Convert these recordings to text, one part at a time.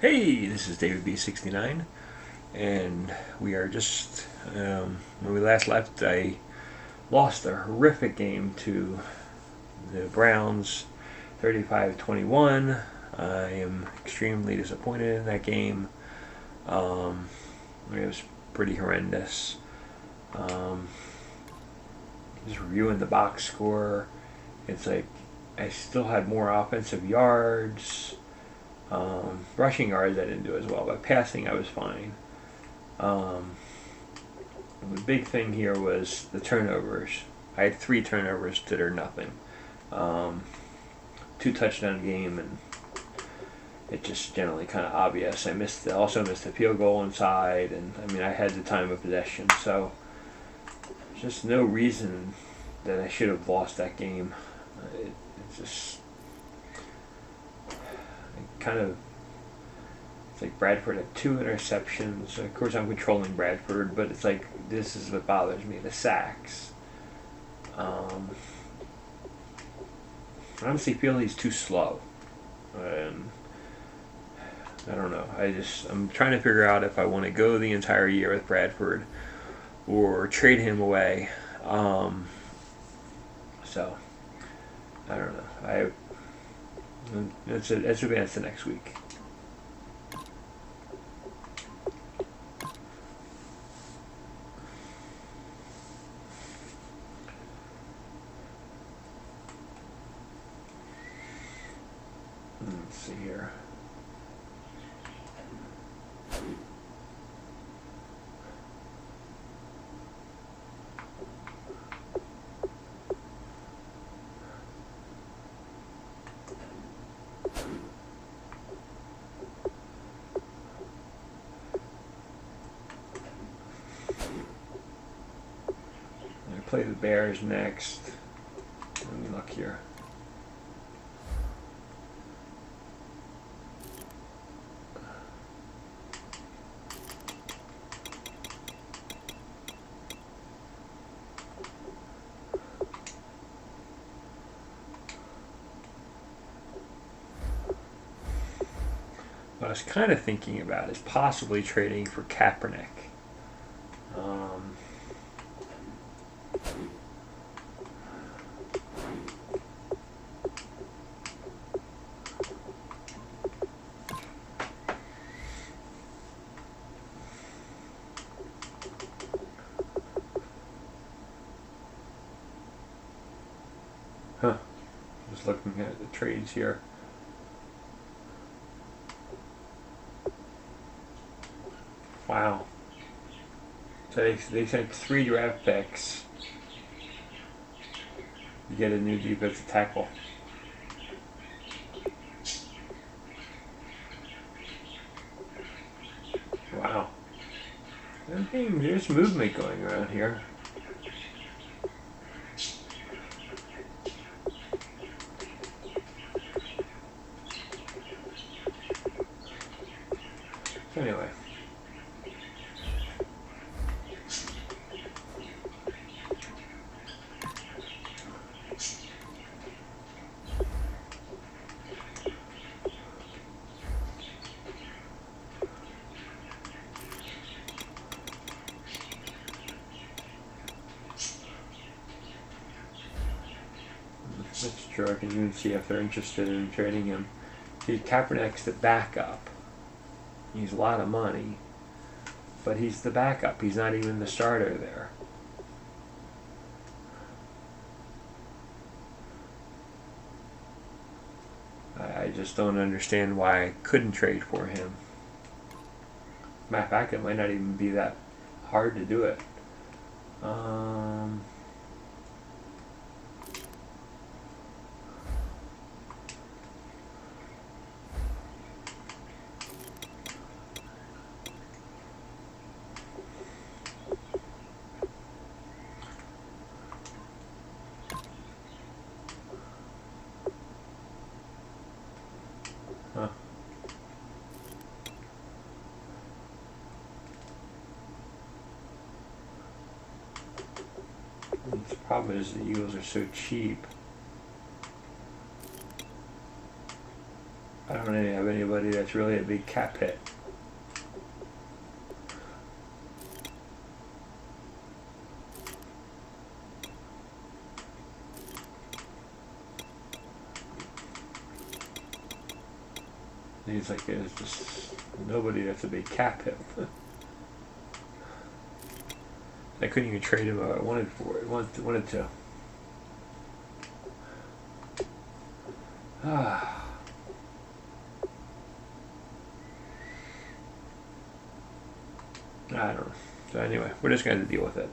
Hey, this is David B69, and we are just, when we last left, I lost a horrific game to the Browns, 35-21. I am extremely disappointed in that game. It was pretty horrendous. Um, just reviewing the box score, it's like I still had more offensive yards. Rushing yards I didn't do as well, but passing I was fine. Um, the big thing here was the turnovers. I had 3 turnovers that are nothing. Um, 2 touchdown game, and it just generally kind of obvious. Also missed a field goal inside, and I mean I had the time of possession, so just no reason that I should have lost that game. It just kind of, it's like Bradford had 2 interceptions. Of course, I'm controlling Bradford, but it's like this is what bothers me: the sacks. I honestly feel he's too slow. Um, I don't know. I'm trying to figure out if I want to go the entire year with Bradford or trade him away. So I don't know. That's advance to next week. Let's see here. I play the Bears next. Let me look here. What I was kind of thinking about is possibly trading for Kaepernick. Um, just looking at the trades here. Wow. So they sent 3 draft picks to get a new defensive tackle. Wow. There's movement going around here. So anyway. That's true. I can even see if they're interested in trading him. See, Kaepernick's the backup. He's a lot of money, but he's the backup. He's not even the starter there. I just don't understand why I couldn't trade for him. Matter of fact, it might not even be that hard to do it. Um, huh. The problem is the Eagles are so cheap. I don't really have anybody that's really a big cap hit. He's like, there's just nobody that's a big cap hit. I couldn't even trade him. I wanted for it. Wanted to. I don't know. So anyway, we're just going to deal with it.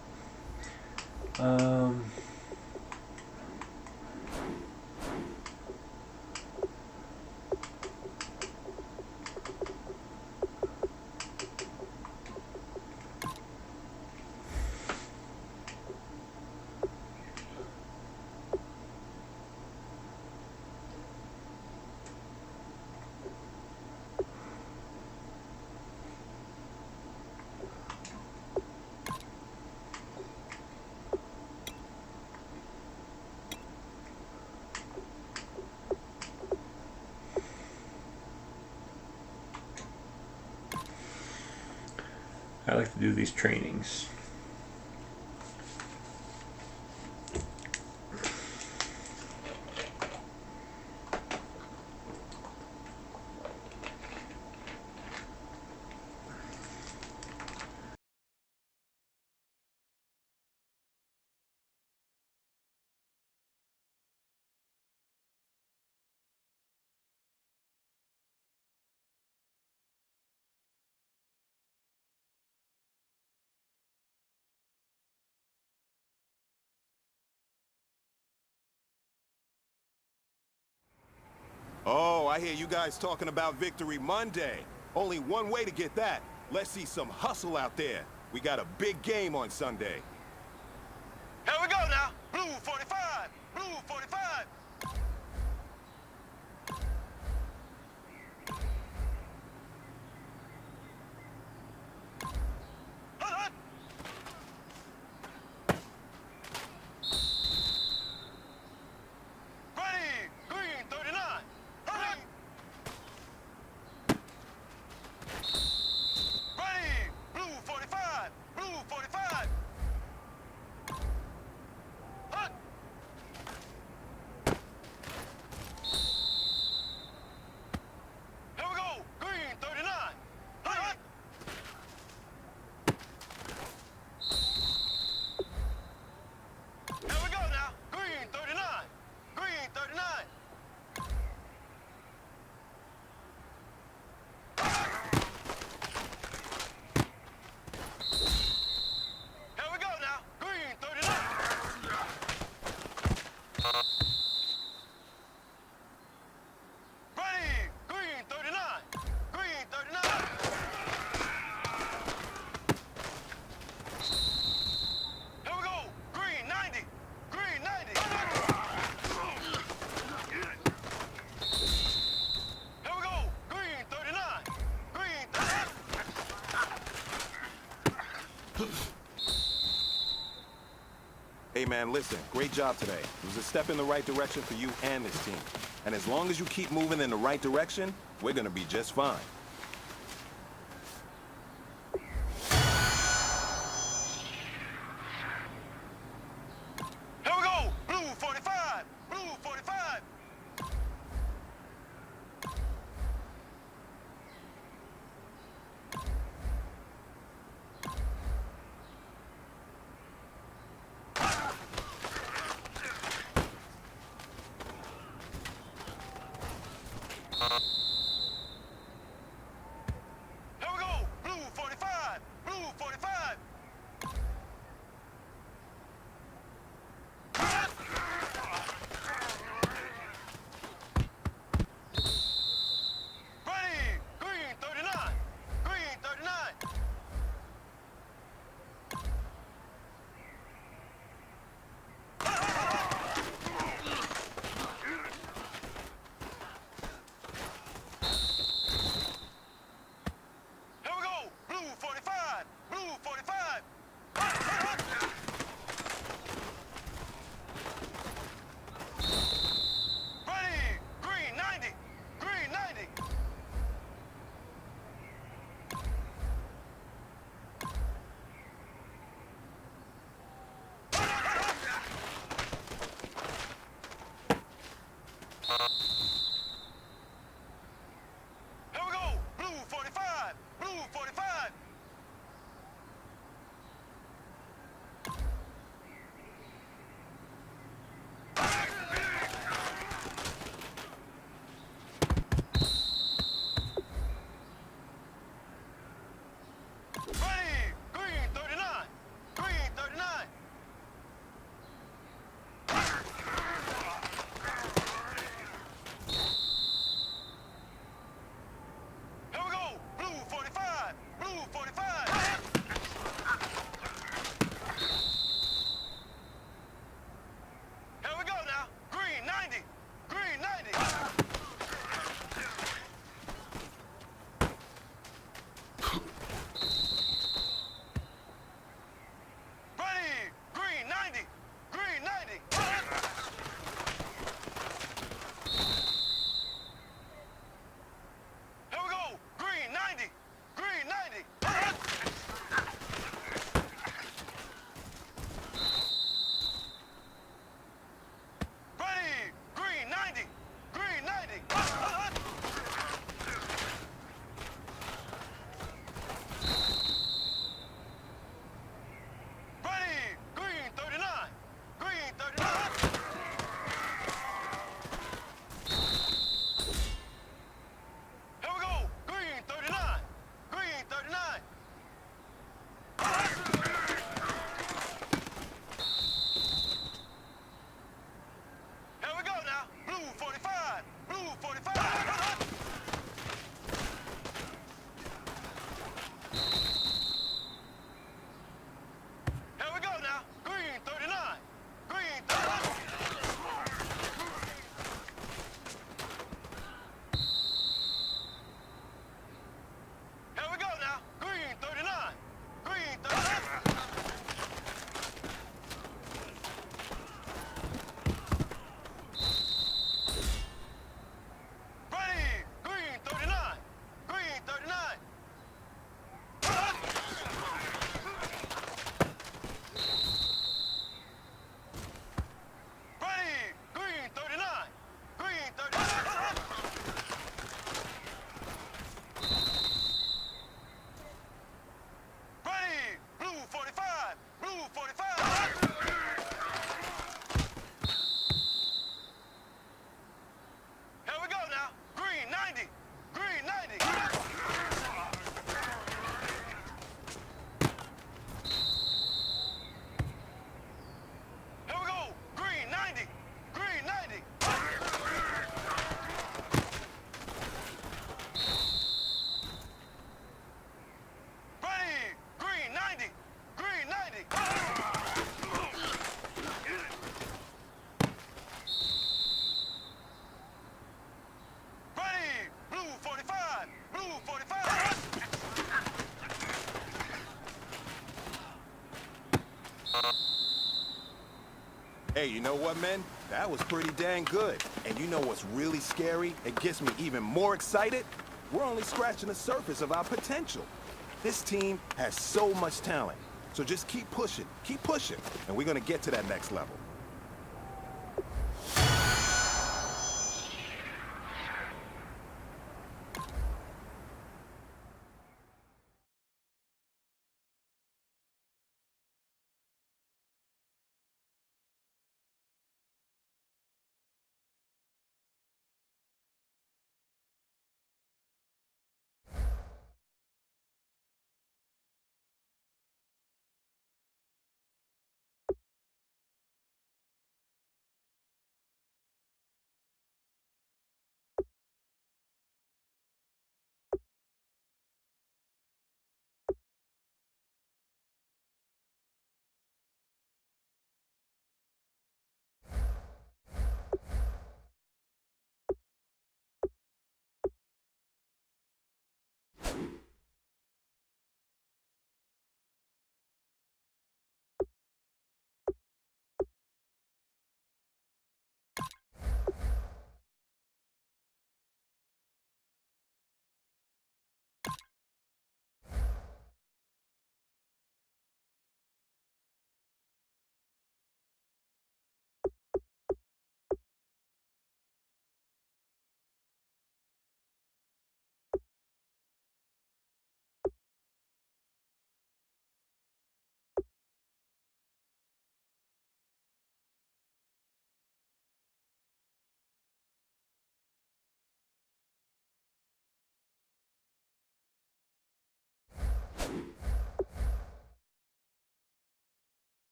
I like to do these trainings. Oh, I hear you guys talking about Victory Monday. Only one way to get that. Let's see some hustle out there. We got a big game on Sunday. Here we go now. Blue 45. Blue 45. Hut, hut. Ready. Green 39. Hut. Ready. Blue 45. Blue 45. Hut. Here we go. Green 39. Hut, hut. Here we go now. Green 39. Green 39. Here we go now. Green 39. Ready. Green 39. Green 39. Here we go. Green 90. Green 90. Here we go. Green 39. Green 39. Hey man, listen, great job today. It was a step in the right direction for you and this team. And as long as you keep moving in the right direction, we're gonna be just fine. Here we go. Blue 45. Blue 45. 90. Ready, green 90. Green 90. Here we go, green 90. Green 90. Ready, green 90. Green 90. Ready, green 39. Green 39. Here we go, green 39. Green 39. Here we go now, blue 45. Blue 45. Here we go now. Green 39. Green 39. Here we go now. Green 39. Green 39. Ready. Green 39. Green 39. Ready, green 39. Green 39. Ready, blue 45. Blue 45. Here we go now. Green 90. Green 90. Here we go. Green 90. Green 90. Ready, green 90. Green 90. Ready, blue 45. Blue 45. Hey, you know what, men? That was pretty dang good. And you know what's really scary? It gets me even more excited? We're only scratching the surface of our potential. This team has so much talent. So just keep pushing, and we're gonna get to that next level.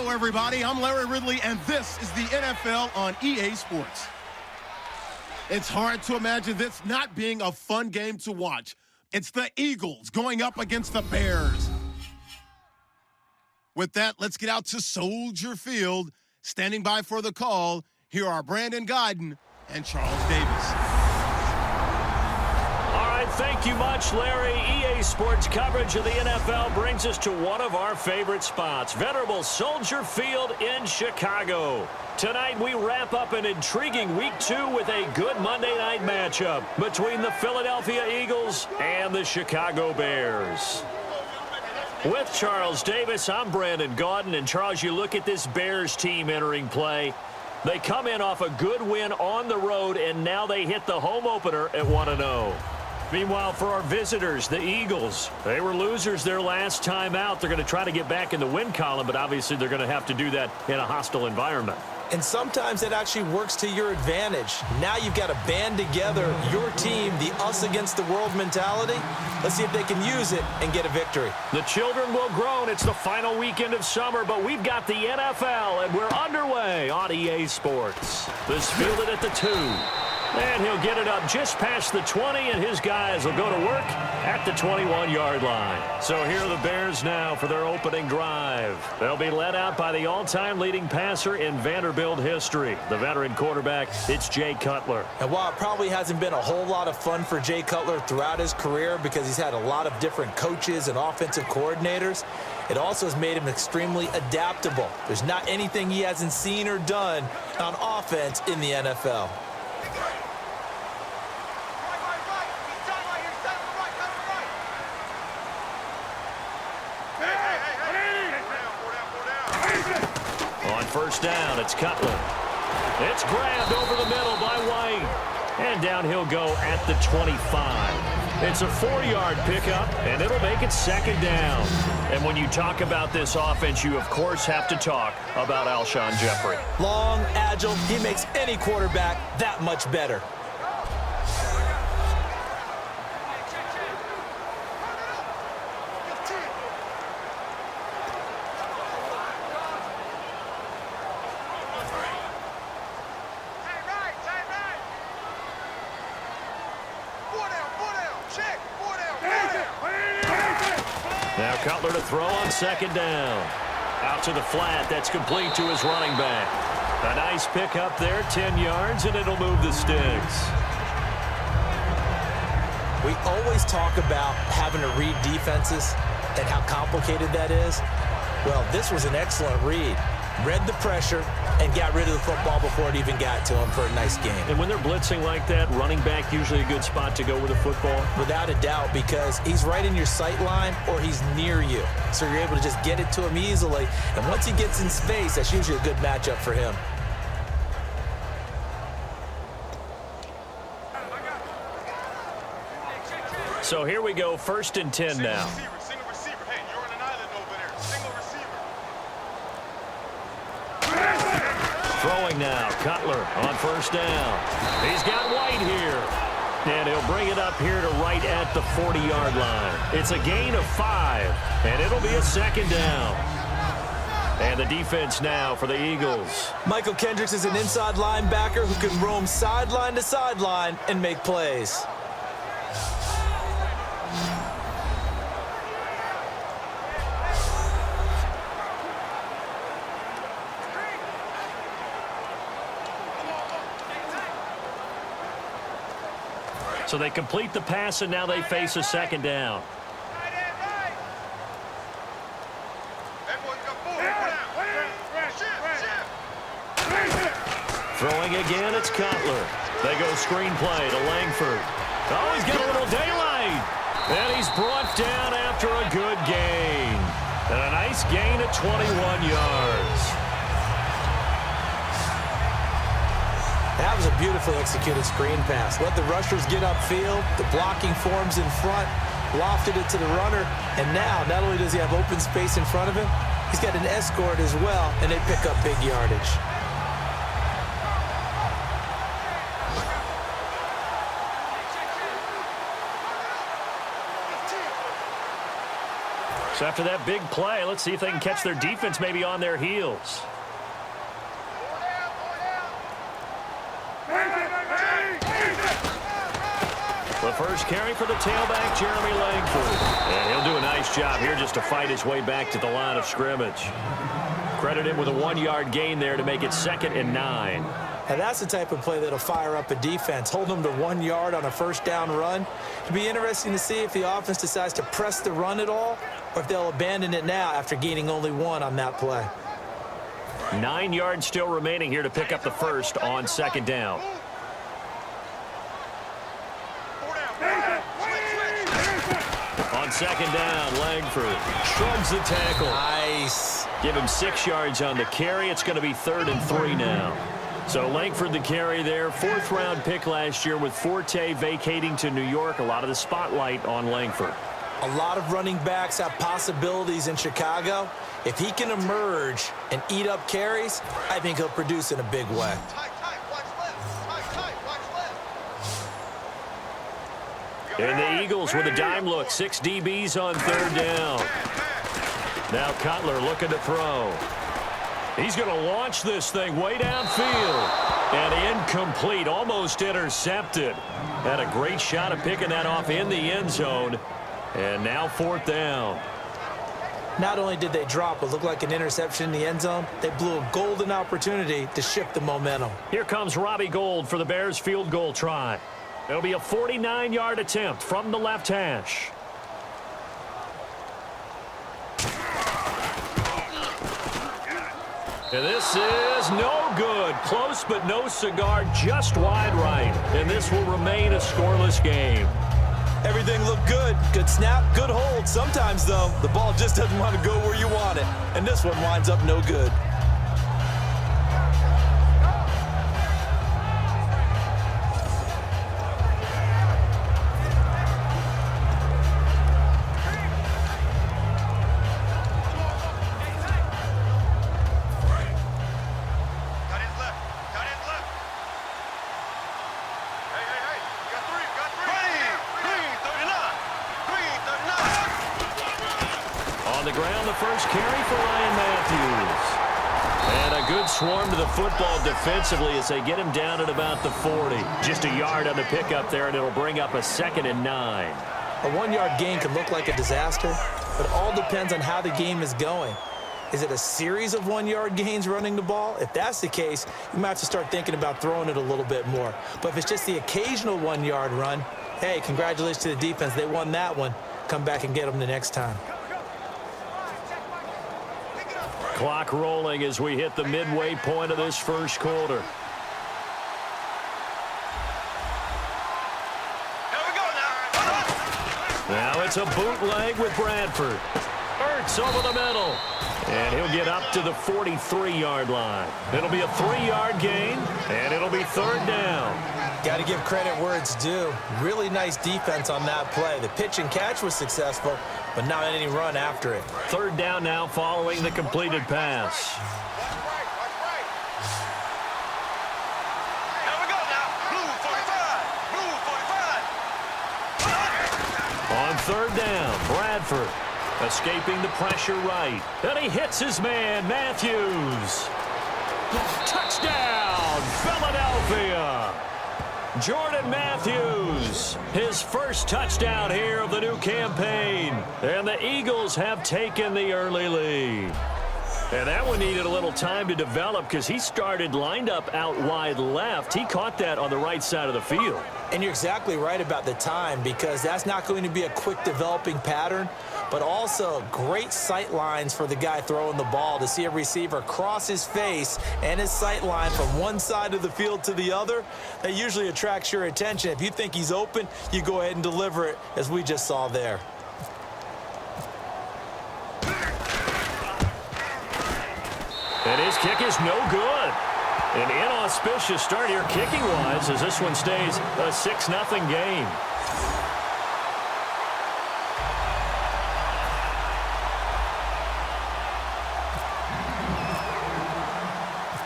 Hello, everybody. I'm Larry Ridley, and this is the NFL on EA Sports. It's hard to imagine this not being a fun game to watch. It's the Eagles going up against the Bears. With that, let's get out to Soldier Field. Standing by for the call, here are Brandon Godden and Charles Davis. Thank you much, Larry. EA Sports coverage of the NFL brings us to one of our favorite spots, venerable Soldier Field in Chicago. Tonight, we wrap up an intriguing Week 2 with a good Monday night matchup between the Philadelphia Eagles and the Chicago Bears. With Charles Davis, I'm Brandon Gaudin. And Charles, you look at this Bears team entering play. They come in off a good win on the road, and now they hit the home opener at 1-0. Meanwhile, for our visitors, the Eagles, they were losers their last time out. They're going to try to get back in the win column, but obviously they're going to have to do that in a hostile environment. And sometimes it actually works to your advantage. Now you've got to band together your team, the us against the world mentality. Let's see if they can use it and get a victory. The children will groan. It's the final weekend of summer, but we've got the NFL, and we're underway on EA Sports. This fielded at the 2. And he'll get it up just past the 20, and his guys will go to work at the 21-yard line. So here are the Bears now for their opening drive. They'll be led out by the all-time leading passer in Vanderbilt history, the veteran quarterback. It's Jay Cutler. And while it probably hasn't been a whole lot of fun for Jay Cutler throughout his career because he's had a lot of different coaches and offensive coordinators, it also has made him extremely adaptable. There's not anything he hasn't seen or done on offense in the NFL. First down, it's Cutler. It's grabbed over the middle by White. And down he'll go at the 25. It's a 4-yard pickup, and it'll make it second down. And when you talk about this offense, you, of course, have to talk about Alshon Jeffrey. Long, agile, he makes any quarterback that much better. Now Cutler to throw on second down. Out to the flat. That's complete to his running back. A nice pickup there, 10 yards, and it'll move the sticks. We always talk about having to read defenses and how complicated that is. Well, this was an excellent read. Read the pressure and got rid of the football before it even got to him for a nice game. And when they're blitzing like that, running back usually a good spot to go with the football? Without a doubt, because he's right in your sight line or he's near you. So you're able to just get it to him easily. And once he gets in space, that's usually a good matchup for him. So here we go, 1st and 10 now. Single receiver. Hey, you're on an island over there. Single receiver. Throwing now, Cutler on first down. He's got White here. And he'll bring it up here to right at the 40-yard line. It's a gain of 5, and it'll be a second down. And the defense now for the Eagles. Michael Kendricks is an inside linebacker who can roam sideline to sideline and make plays. So they complete the pass, and now they face a second down. Throwing again, it's Cutler. They go screenplay to Langford. Oh, he's got a little daylight. And he's brought down after a good gain. And a nice gain of 21 yards. That was a beautifully executed screen pass. Let the rushers get upfield. The blocking forms in front. Lofted it to the runner. And now, not only does he have open space in front of him, he's got an escort as well, and they pick up big yardage. So after that big play, let's see if they can catch their defense maybe on their heels. The first carry for the tailback, Jeremy Langford. And he'll do a nice job here just to fight his way back to the line of scrimmage. Credit him with a 1-yard gain there to make it 2nd and 9. Now that's the type of play that'll fire up a defense. Hold them to 1 yard on a first down run. It'll be interesting to see if the offense decides to press the run at all or if they'll abandon it now after gaining only 1 on that play. 9 yards still remaining here to pick up the first on 2nd down. On 2nd down, Langford shrugs the tackle. Nice. Give him 6 yards on the carry. It's going to be 3rd and 3 now. So Langford the carry there. 4th-round pick last year with Forte vacating to New York. A lot of the spotlight on Langford. A lot of running backs have possibilities in Chicago. If he can emerge and eat up carries, I think he'll produce in a big way. And the Eagles with a dime look. 6 DBs on 3rd down. Now Cutler looking to throw. He's going to launch this thing way downfield. And incomplete, almost intercepted. Had a great shot at picking that off in the end zone. And now 4th down. Not only did they drop what looked like an interception in the end zone, they blew a golden opportunity to shift the momentum. Here comes Robbie Gould for the Bears field goal try. It'll be a 49-yard attempt from the left hash. And this is no good. Close but no cigar, just wide right. And this will remain a scoreless game. Everything looked good. Good snap, good hold. Sometimes, though, the ball just doesn't want to go where you want it. And this one winds up no good. Swarm to the football defensively as they get him down at about the 40. Just a yard on the pickup there, and it'll bring up a 2nd and 9. A 1-yard gain can look like a disaster, but it all depends on how the game is going. Is it a series of 1-yard gains running the ball? If that's the case, you might have to start thinking about throwing it a little bit more. But if it's just the occasional 1-yard run, hey, congratulations to the defense. They won that one. Come back and get them the next time. Clock rolling as we hit the midway point of this first quarter. Here we go now. Now it's a bootleg with Bradford. Ertz over the middle. And he'll get up to the 43-yard line. It'll be a 3-yard gain, and it'll be 3rd down. Got to give credit where it's due. Really nice defense on that play. The pitch and catch was successful, but not any run after it. 3rd down now following the completed pass. Here we go now. Blue 45. Blue 45. On 3rd down, Bradford escaping the pressure right. And he hits his man, Matthews. Touchdown, Philadelphia. Jordan Matthews, his first touchdown here of the new campaign. And the Eagles have taken the early lead. And that one needed a little time to develop because he started lined up out wide left. He caught that on the right side of the field. And you're exactly right about the time because that's not going to be a quick developing pattern, but also great sight lines for the guy throwing the ball to see a receiver cross his face and his sight line from one side of the field to the other. That usually attracts your attention. If you think he's open, you go ahead and deliver it as we just saw there. And his kick is no good. An inauspicious start here kicking-wise as this one stays a 6-0 game.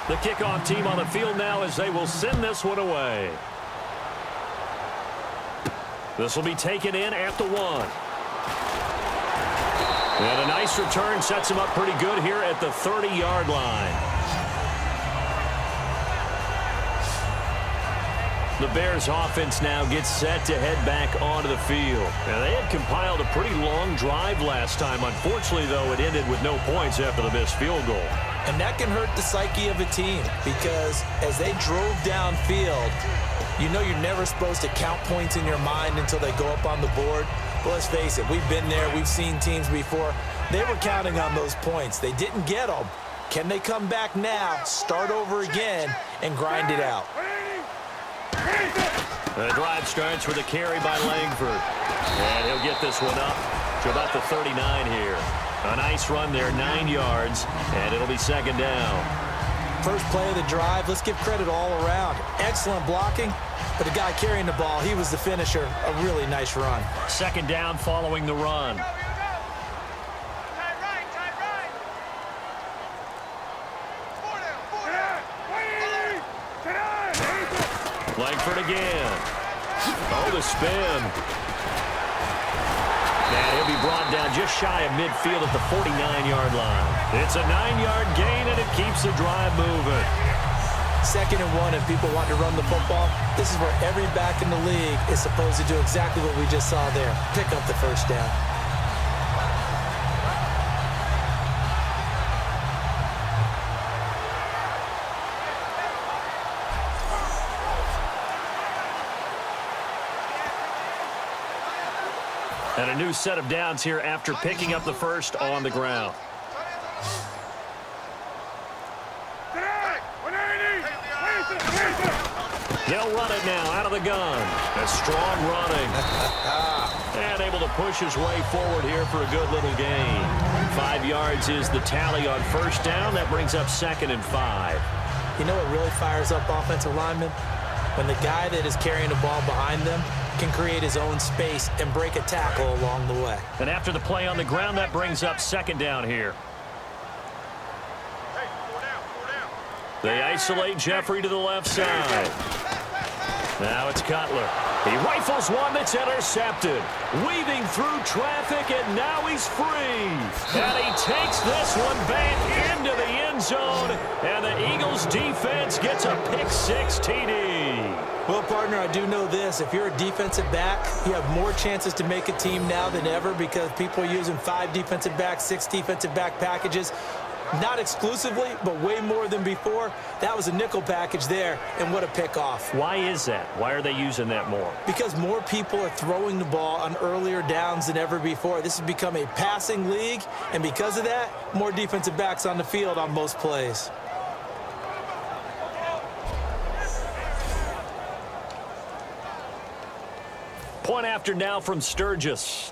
The kickoff team on the field now as they will send this one away. This will be taken in at the 1. And a nice return sets him up pretty good here at the 30-yard line. The Bears offense now gets set to head back onto the field. Now, they had compiled a pretty long drive last time. Unfortunately, though, it ended with no points after the missed field goal. And that can hurt the psyche of a team because as they drove downfield, you know you're never supposed to count points in your mind until they go up on the board. But let's face it, we've been there. We've seen teams before. They were counting on those points. They didn't get them. Can they come back now, start over again, and grind it out? The drive starts with a carry by Langford. And he'll get this one up to about the 39 here. A nice run there, 9 yards, and it'll be second down. First play of the drive, let's give credit all around. Excellent blocking, but the guy carrying the ball, he was the finisher. A really nice run. Second down following the run. Langford again. Oh, the spin. And he'll be brought down just shy of midfield at the 49-yard line. It's a 9-yard gain, and it keeps the drive moving. 2nd and 1, and people want to run the football. This is where every back in the league is supposed to do exactly what we just saw there. Pick up the first down. And a new set of downs here after picking up the first on the ground. They'll run it now out of the gun. A strong running. And able to push his way forward here for a good little gain. 5 yards is the tally on first down. That brings up 2nd and 5. You know what really fires up offensive linemen? When the guy that is carrying the ball behind them can create his own space and break a tackle along the way. And after the play on the ground, that brings up 2nd down here. They isolate Jeffrey to the left side. Now it's Cutler. He rifles one that's intercepted. Weaving through traffic, and now he's free. And he takes this one back into the end zone. And the Eagles defense gets a pick-6 TD. Well, partner, I do know this. If you're a defensive back, you have more chances to make a team now than ever because people are using 5 defensive backs, 6 defensive back packages. Not exclusively, but way more than before. That was a nickel package there, and what a pickoff. Why is that? Why are they using that more? Because more people are throwing the ball on earlier downs than ever before. This has become a passing league, and because of that, more defensive backs on the field on most plays. Point after now from Sturgis.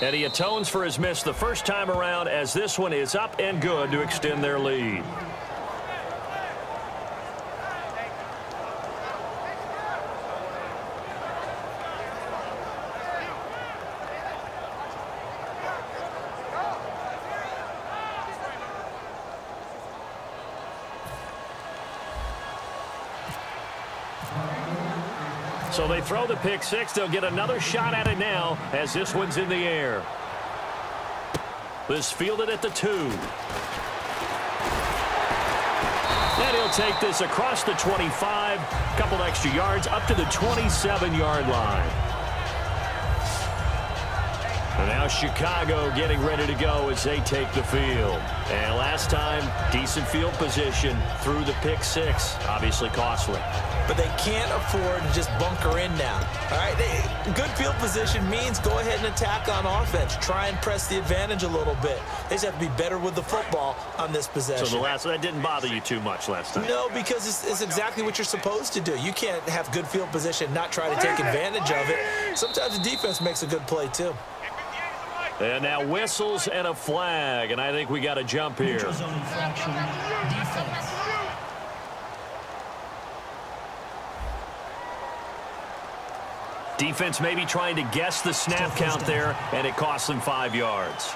And he atones for his miss the first time around as this one is up and good to extend their lead. So they throw the pick-6. They'll get another shot at it now as this one's in the air. This fielded at the 2. And he'll take this across the 25. A couple extra yards up to the 27-yard line. And now Chicago getting ready to go as they take the field. And last time, decent field position through the pick-6. Obviously costly. But they can't afford to just bunker in now. All right, good field position means go ahead and attack on offense. Try and press the advantage a little bit. They just have to be better with the football on this possession. So that didn't bother you too much last time? No, because it's exactly what you're supposed to do. You can't have good field position and not try to take advantage of it. Sometimes the defense makes a good play, too. And now whistles and a flag, and I think we got a jump here. Defense maybe trying to guess the snap count there, and it costs them 5 yards.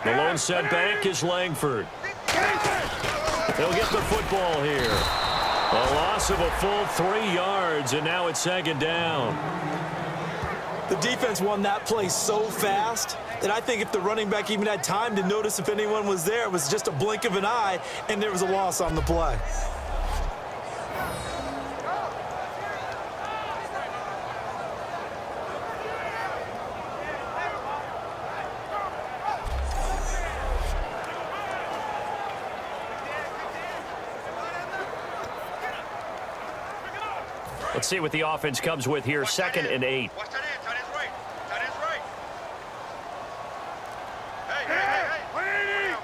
The lone setback is Langford. They'll get the football here. A loss of a full 3 yards, and now it's second down. The defense won that play so fast that I think if the running back even had time to notice if anyone was there, it was just a blink of an eye, and there was a loss on the play. Let's see what the offense comes with here. 2nd and 8. Watch that in. Tight end's right. Tight end's right. Hey.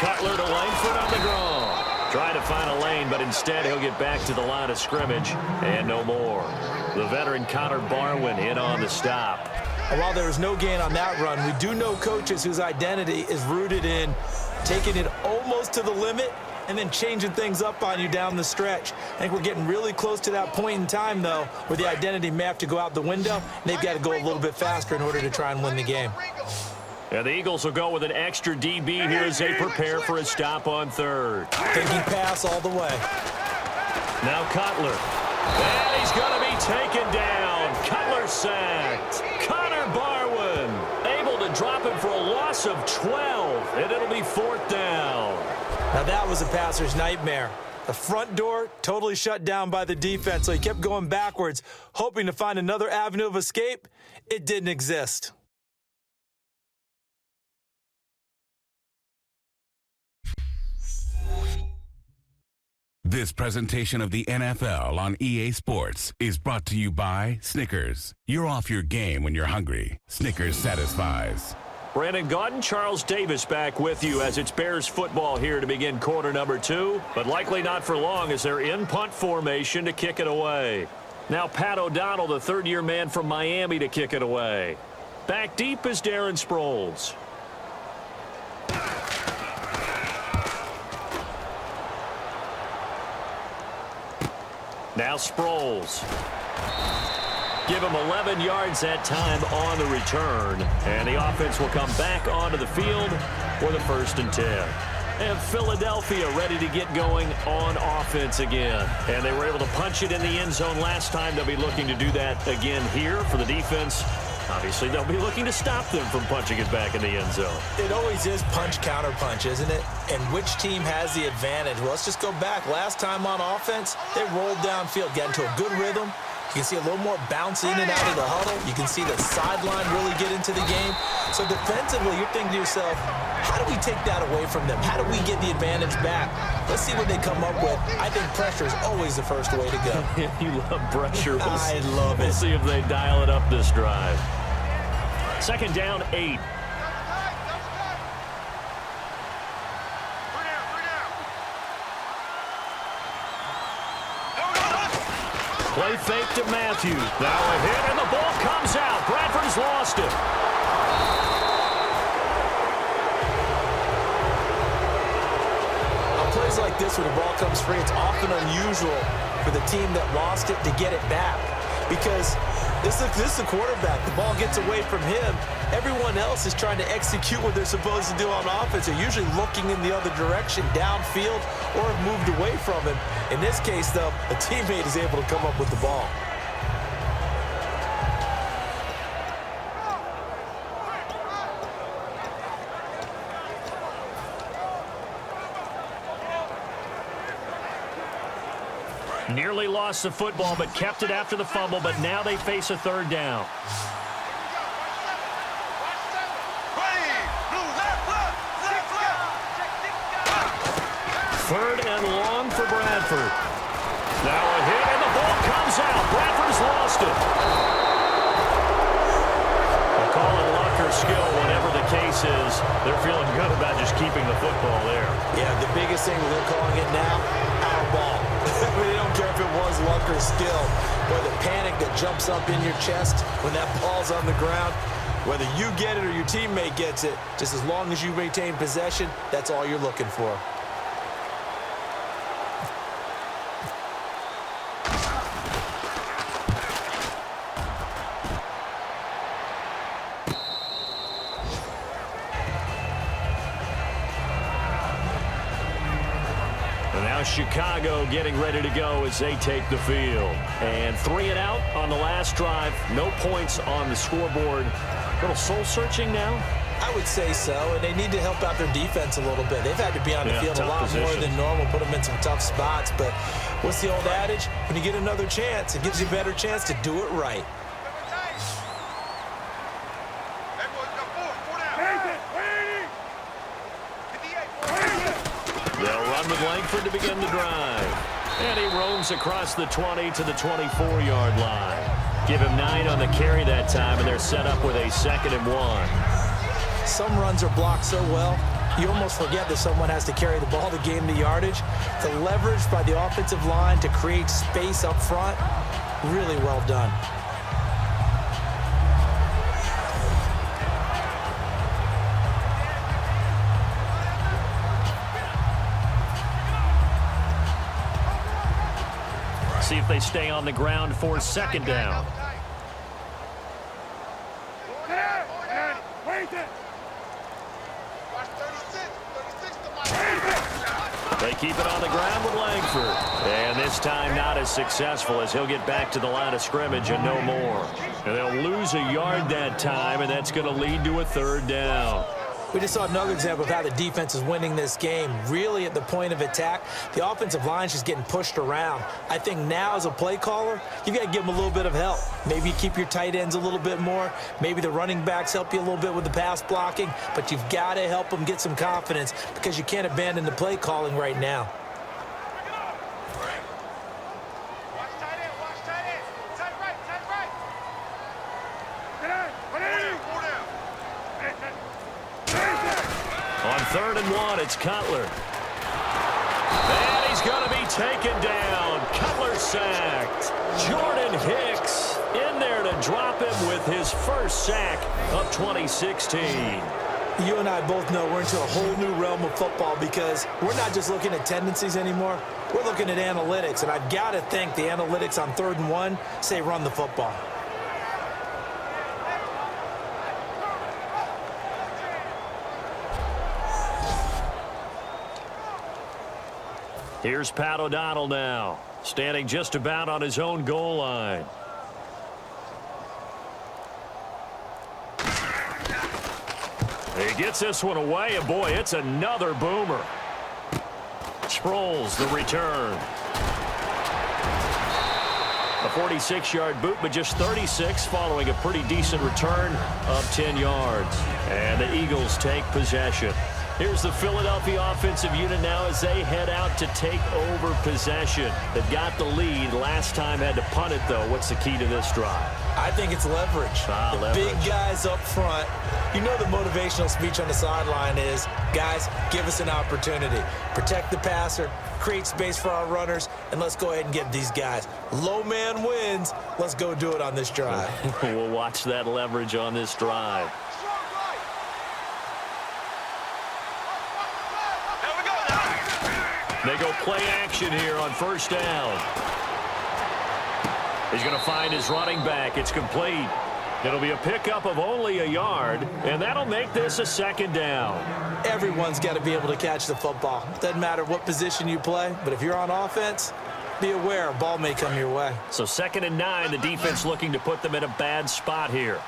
Cutler to Langford on the draw. Trying to find a lane, but instead he'll get back to the line of scrimmage and no more. The veteran Connor Barwin in on the stop. And while there was no gain on that run, we do know coaches whose identity is rooted in taking it almost to the limit and then changing things up on you down the stretch. I think we're getting really close to that point in time, though, where the identity may have to go out the window, and they've got to go a little bit faster in order to try and win the game. And the Eagles will go with an extra DB here as they prepare for a stop on 3rd. Thinking pass all the way. Now Cutler. And he's going to be taken down. Cutler sacked. Connor Barwin able to drop him for a loss of 12, and it'll be 4th down. Now that was a passer's nightmare. The front door totally shut down by the defense, so he kept going backwards, hoping to find another avenue of escape. It didn't exist. This presentation of the NFL on EA Sports is brought to you by Snickers. You're off your game when you're hungry. Snickers satisfies. Brandon Gaudin, Charles Davis back with you as it's Bears football here to begin quarter number 2, but likely not for long as they're in punt formation to kick it away. Now Pat O'Donnell, the third-year man from Miami, to kick it away. Back deep is Darren Sproles. Now Sproles. Give him 11 yards that time on the return. And the offense will come back onto the field for the 1st and 10. And Philadelphia ready to get going on offense again. And they were able to punch it in the end zone last time. They'll be looking to do that again here for the defense. Obviously, they'll be looking to stop them from punching it back in the end zone. It always is punch, counter punch, isn't it? And which team has the advantage? Well, let's just go back. Last time on offense, they rolled downfield, got into a good rhythm. You can see a little more bounce in and out of the huddle. You can see the sideline really get into the game. So defensively, you're thinking to yourself, how do we take that away from them? How do we get the advantage back? Let's see what they come up with. I think pressure is always the first way to go. You love pressure. I love it. We'll see if they dial it up this drive. 2nd down, 8. Play fake to Matthews. Now a hit, and the ball comes out. Bradford's lost it. On plays like this, when the ball comes free, it's often unusual for the team that lost it to get it back. Because this is the quarterback. The ball gets away from him. Everyone else is trying to execute what they're supposed to do on offense. They're usually looking in the other direction, downfield, or have moved away from him. In this case, though, a teammate is able to come up with the ball. Nearly lost the football, but kept it after the fumble, but now they face a 3rd down. Third and long for Bradford. Now a hit, and the ball comes out. Bradford's lost it. They'll call it luck or skill, whatever the case is. They're feeling good about just keeping the football there. Yeah, the biggest thing they're calling it now, our ball. They don't care if it was luck or skill, or the panic that jumps up in your chest when that ball's on the ground. Whether you get it or your teammate gets it, just as long as you retain possession, that's all you're looking for. Chicago getting ready to go as they take the field. And 3 and out on the last drive. No points on the scoreboard. A little soul-searching now? I would say so, and they need to help out their defense a little bit. They've had to be on the field a lot more than normal, put them in some tough spots. But what's the old adage? When you get another chance, it gives you a better chance to do it right. They'll run with Langford to begin the drive. And he roams across the 20 to the 24-yard line. Give him 9 on the carry that time, and they're set up with a 2nd and 1. Some runs are blocked so well, you almost forget that someone has to carry the ball to gain the yardage. The leverage by the offensive line to create space up front, really well done. See if they stay on the ground for 2nd down. They keep it on the ground with Langford. And this time not as successful as he'll get back to the line of scrimmage and no more. And they'll lose a yard that time, and that's going to lead to a 3rd down. We just saw another example of how the defense is winning this game. Really at the point of attack, the offensive line's just getting pushed around. I think now as a play caller, you got to give them a little bit of help. Maybe you keep your tight ends a little bit more. Maybe the running backs help you a little bit with the pass blocking. But you've got to help them get some confidence because you can't abandon the play calling right now. On 3rd and 1, it's Cutler. And he's going to be taken down. Cutler sacked. Jordan Hicks in there to drop him with his first sack of 2016. You and I both know we're into a whole new realm of football because we're not just looking at tendencies anymore. We're looking at analytics, and I've got to think the analytics on 3rd and 1 say run the football. Here's Pat O'Donnell now, standing just about on his own goal line. He gets this one away, and boy, it's another boomer. Sproles, the return. A 46-yard boot, but just 36 following a pretty decent return of 10 yards. And the Eagles take possession. Here's the Philadelphia offensive unit now as they head out to take over possession. They've got the lead. Last time had to punt it, though. What's the key to this drive? I think it's leverage. The big guys up front. You know the motivational speech on the sideline is, guys, give us an opportunity. Protect the passer, create space for our runners, and let's go ahead and get these guys. Low man wins. Let's go do it on this drive. We'll watch that leverage on this drive. They go play action here on 1st down. He's going to find his running back. It's complete. It'll be a pickup of only a yard, and that'll make this a 2nd down. Everyone's got to be able to catch the football. Doesn't matter what position you play, but if you're on offense, be aware a ball may come your way. So 2nd and 9, the defense looking to put them in a bad spot here.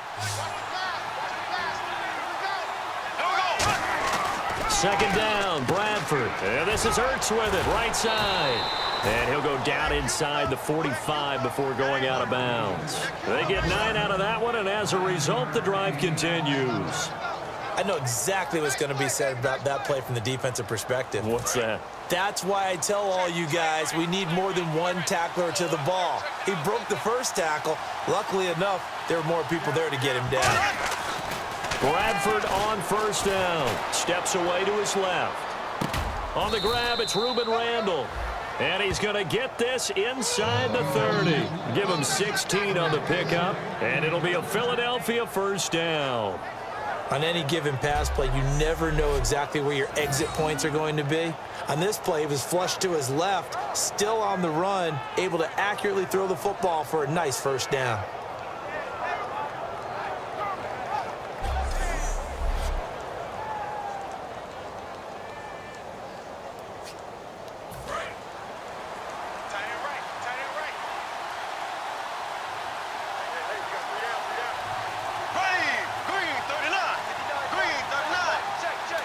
2nd down, Bradford. And this is Ertz with it, right side. And he'll go down inside the 45 before going out of bounds. They get 9 out of that one, and as a result, the drive continues. I know exactly what's going to be said about that play from the defensive perspective. What's that? That's why I tell all you guys we need more than one tackler to the ball. He broke the first tackle. Luckily enough, there were more people there to get him down. Bradford on 1st down. Steps away to his left. On the grab, it's Reuben Randall. And he's going to get this inside the 30. Give him 16 on the pickup. And it'll be a Philadelphia 1st down. On any given pass play, you never know exactly where your exit points are going to be. On this play, he was flushed to his left, still on the run, able to accurately throw the football for a nice 1st down.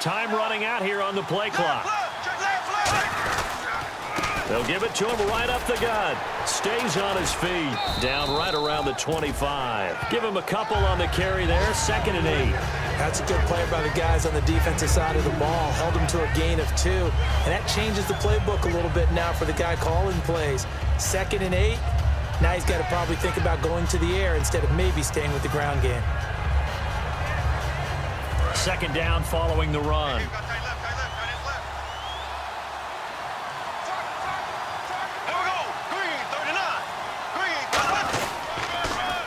Time running out here on the play clock. They'll give it to him right up the gut. Stays on his feet. Down right around the 25. Give him a couple on the carry there. 2nd and 8. That's a good play by the guys on the defensive side of the ball. Held him to a gain of 2. And that changes the playbook a little bit now for the guy calling plays. 2nd and 8. Now he's got to probably think about going to the air instead of maybe staying with the ground game. 2nd down following the run.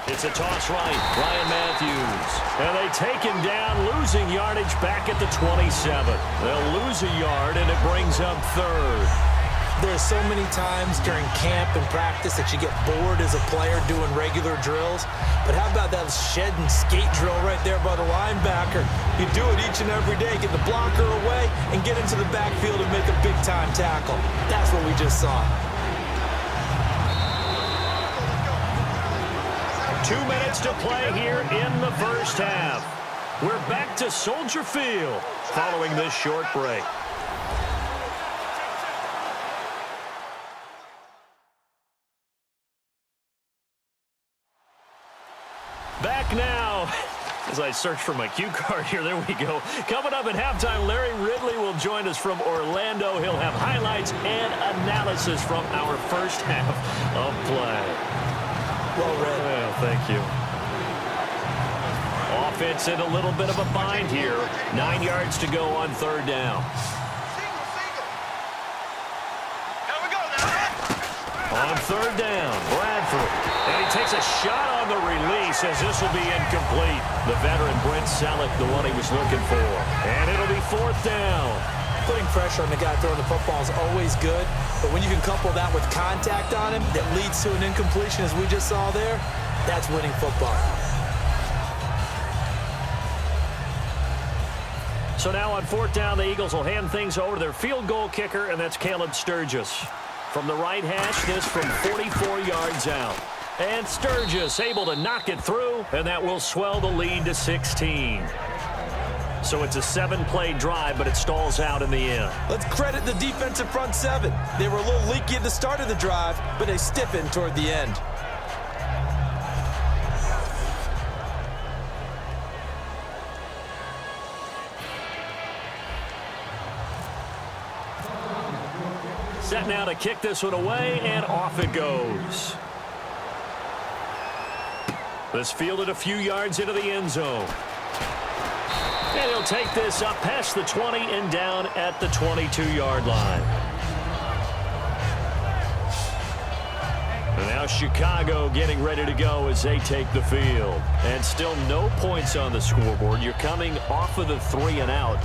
It's a toss right. Ryan Matthews. And they take him down, losing yardage back at the 27. They'll lose a yard, and it brings up 3rd. There's so many times during camp and practice that you get bored as a player doing regular drills. But how about that shed and skate drill right there by the linebacker? You do it each and every day. Get the blocker away and get into the backfield and make a big-time tackle. That's what we just saw. 2 minutes to play here in the first half. We're back to Soldier Field following this short break. Back now. As I search for my cue card here, there we go. Coming up at halftime, Larry Ridley will join us from Orlando. He'll have highlights and analysis from our first half of play. Well read. Well, thank you. Offense in a little bit of a bind here. 9 yards to go on 3rd down. Here we go now. On 3rd down, Bradford. And he takes a shot on the release as this will be incomplete. The veteran Brent Selleck, the one he was looking for. And it'll be 4th down. Putting pressure on the guy throwing the football is always good, but when you can couple that with contact on him that leads to an incompletion, as we just saw there, that's winning football. So now on 4th down, the Eagles will hand things over to their field goal kicker, and that's Caleb Sturgis. From the right hash, this from 44 yards out. And Sturgis able to knock it through, and that will swell the lead to 16. So it's a 7-play drive, but it stalls out in the end. Let's credit the defensive front 7. They were a little leaky at the start of the drive, but they stiffened toward the end. Set now to kick this one away, and off it goes. This fielded a few yards into the end zone. And he'll take this up past the 20 and down at the 22-yard line. And now Chicago getting ready to go as they take the field. And still no points on the scoreboard. You're coming off of the 3 and out.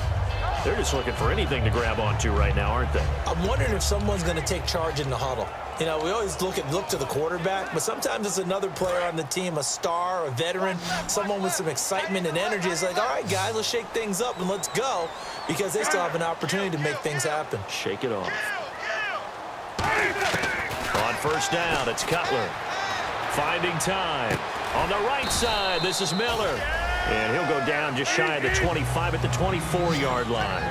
They're just looking for anything to grab onto right now, aren't they? I'm wondering if someone's going to take charge in the huddle. You know, we always look to the quarterback, but sometimes it's another player on the team, a star, a veteran, someone with some excitement and energy. It's like, all right, guys, let's shake things up and let's go, because they still have an opportunity to make things happen. Shake it off. On 1st down, it's Cutler. Finding time. On the right side, this is Miller. And he'll go down just shy of the 25 at the 24-yard line.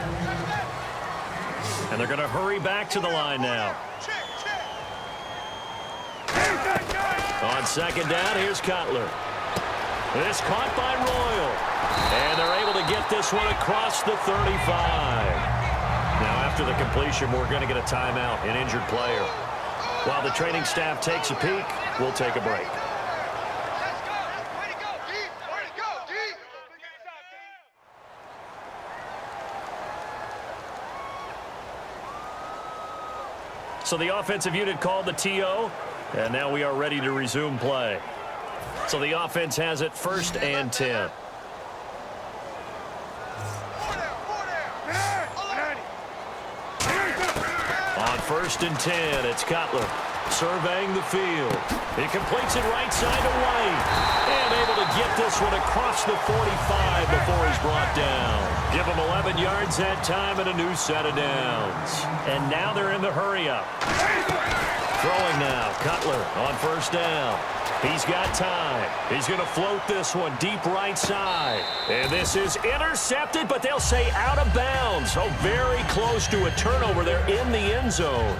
And they're going to hurry back to the line now. On 2nd down, here's Cutler. This caught by Royal. And they're able to get this one across the 35. Now, after the completion, we're going to get a timeout, an injured player. While the training staff takes a peek, we'll take a break. So the offensive unit called the TO, and now we are ready to resume play. So the offense has it 1st and 10. On 1st and 10, it's Cutler surveying the field. He completes it right side to White. And able to get this one across the 45 before he's brought down. Give him 11 yards that time and a new set of downs. And now they're in the hurry-up. Throwing now, Cutler on first down. He's got time. He's going to float this one deep right side. And this is intercepted, but they'll say out of bounds. Oh, very close to a turnover there in the end zone.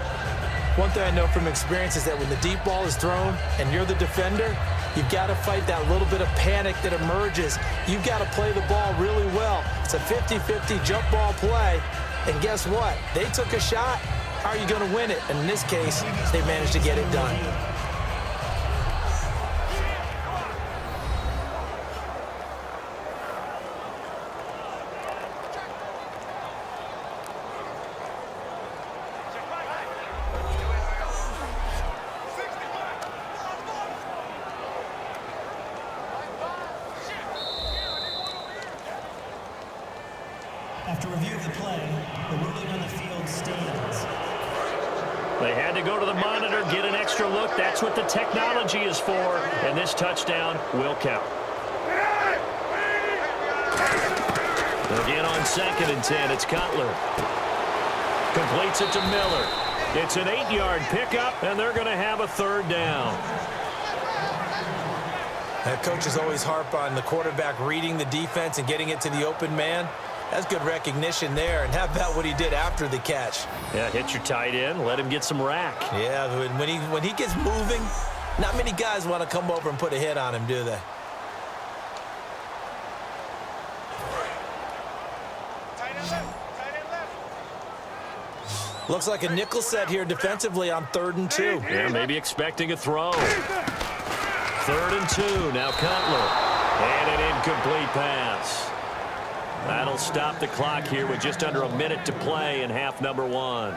One thing I know from experience is that when the deep ball is thrown and you're the defender, you've got to fight that little bit of panic that emerges. You've got to play the ball really well. It's a 50-50 jump ball play. And guess what? They took a shot. How are you going to win it? And in this case, they managed to get it done. After review of the play, the ruling on the field stands. They had to go to the monitor, get an extra look. That's what the technology is for, and this touchdown will count. Again on 2nd and 10, it's Cutler. Completes it to Miller. It's an 8-yard pickup, and they're going to have a 3rd down. That coaches always harp on the quarterback reading the defense and getting it to the open man. That's good recognition there. And how about what he did after the catch? Yeah, hit your tight end, let him get some rack. Yeah, when he gets moving, not many guys want to come over and put a hit on him, do they? Looks like a nickel set here defensively on 3rd and 2. Yeah, maybe expecting a throw. 3rd and 2, now Cutler. And an incomplete pass. That'll stop the clock here with just under a minute to play in half number 1.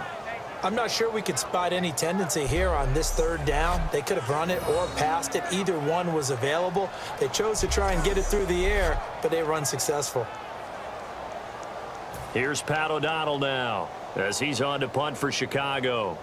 I'm not sure we could spot any tendency here on this 3rd down. They could have run it or passed it. Either one was available. They chose to try and get it through the air, but they were unsuccessful. Here's Pat O'Donnell now as he's on to punt for Chicago.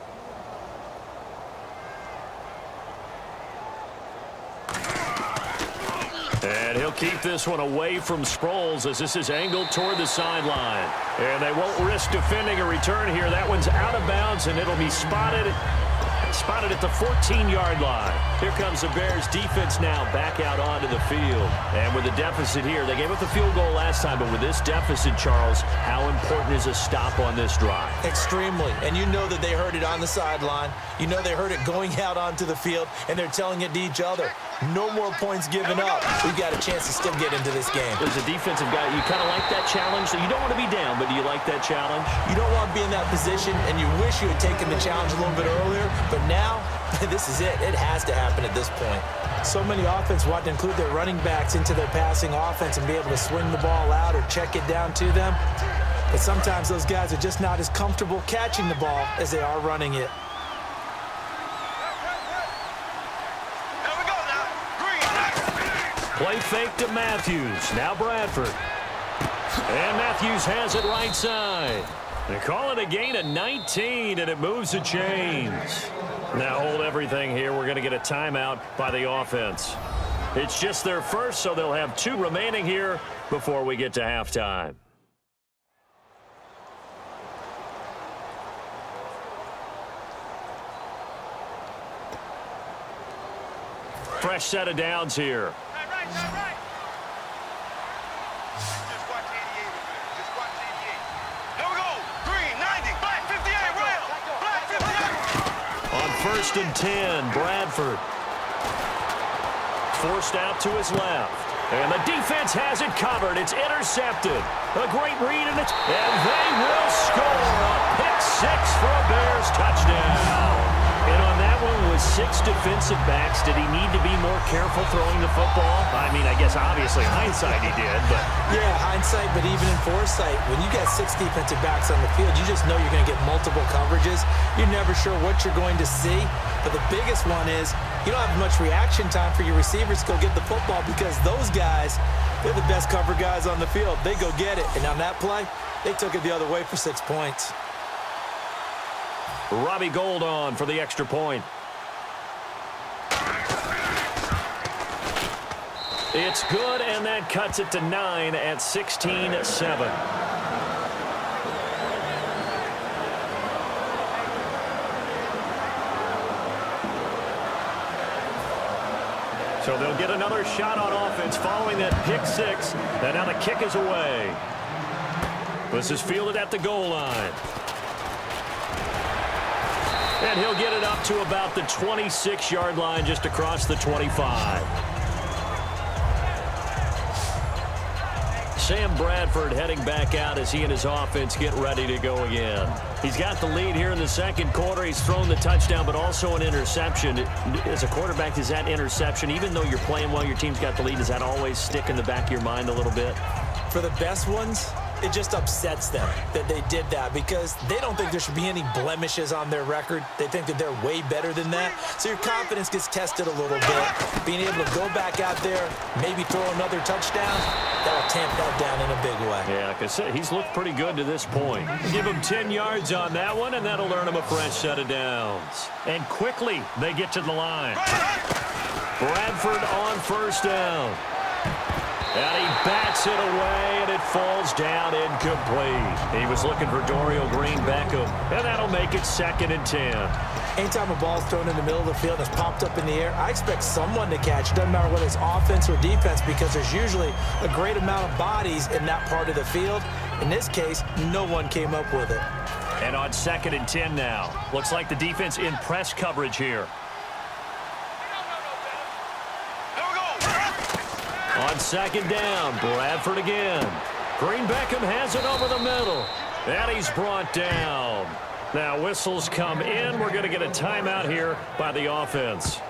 And he'll keep this one away from Sproles as this is angled toward the sideline. And they won't risk defending a return here. That one's out of bounds, and it'll be spotted at the 14-yard line. Here comes the Bears defense now back out onto the field. And with a deficit here, they gave up the field goal last time, but with this deficit, Charles, how important is a stop on this drive? Extremely. And you know that they heard it on the sideline. You know they heard it going out onto the field, and they're telling it to each other. No more points given up. We've got a chance to still get into this game. As a defensive guy, you kind of like that challenge. So you don't want to be down, but do you like that challenge? You don't want to be in that position, and you wish you had taken the challenge a little bit earlier. But now, this is it. It has to happen at this point. So many offense want to include their running backs into their passing offense and be able to swing the ball out or check it down to them. But sometimes those guys are just not as comfortable catching the ball as they are running it. Play fake to Matthews. Now Bradford. And Matthews has it right side. They call it a gain of 19, and it moves the chains. Now hold everything here. We're going to get a timeout by the offense. It's just their first, so they'll have 2 remaining here before we get to halftime. Fresh set of downs here. Right. Just watch 88 over there. Just watch 88. Here we go. Green, 90. Black, 58. Rail. Black, 58. On 1st and 10, Bradford. Forced out to his left. And the defense has it covered. It's intercepted. A great read, and they will score a pick 6 for a Bears touchdown. And on that one, with 6 defensive backs, did he need to be more careful throwing the football? I mean, I guess obviously hindsight he did, but... Yeah, hindsight, but even in foresight, when you got 6 defensive backs on the field, you just know you're going to get multiple coverages. You're never sure what you're going to see. But the biggest one is you don't have much reaction time for your receivers to go get the football because those guys, they're the best cover guys on the field. They go get it. And on that play, they took it the other way for 6 points. Robbie Gould on for the extra point. It's good, and that cuts it to 9 at 16-7. So they'll get another shot on offense following that pick six. And now the kick is away. This is fielded at the goal line. And he'll get it up to about the 26-yard line, just across the 25. Sam Bradford heading back out as he and his offense get ready to go again. He's got the lead here in the second quarter. He's thrown the touchdown, but also an interception. As a quarterback, is that interception, even though you're playing well, your team's got the lead, does that always stick in the back of your mind a little bit? For the best ones, it just upsets them that they did that because they don't think there should be any blemishes on their record. They think that they're way better than that. So your confidence gets tested a little bit. Being able to go back out there, maybe throw another touchdown, that'll tamp that down in a big way. Yeah, like I said, he's looked pretty good to this point. Give him 10 yards on that one, and that'll earn him a fresh set of downs. And quickly, they get to the line. Bradford on first down. And he bats it away, and it falls down incomplete. He was looking for Dorial Green-Beckham, and that'll make it 2nd and 10. Anytime a ball's thrown in the middle of the field and it's popped up in the air, I expect someone to catch. It doesn't matter whether it's offense or defense because there's usually a great amount of bodies in that part of the field. In this case, no one came up with it. And on 2nd and 10 now. Looks like the defense in press coverage here. On 2nd down, Bradford again. Green-Beckham has it over the middle. And he's brought down. Now whistles come in. We're going to get a timeout here by the offense.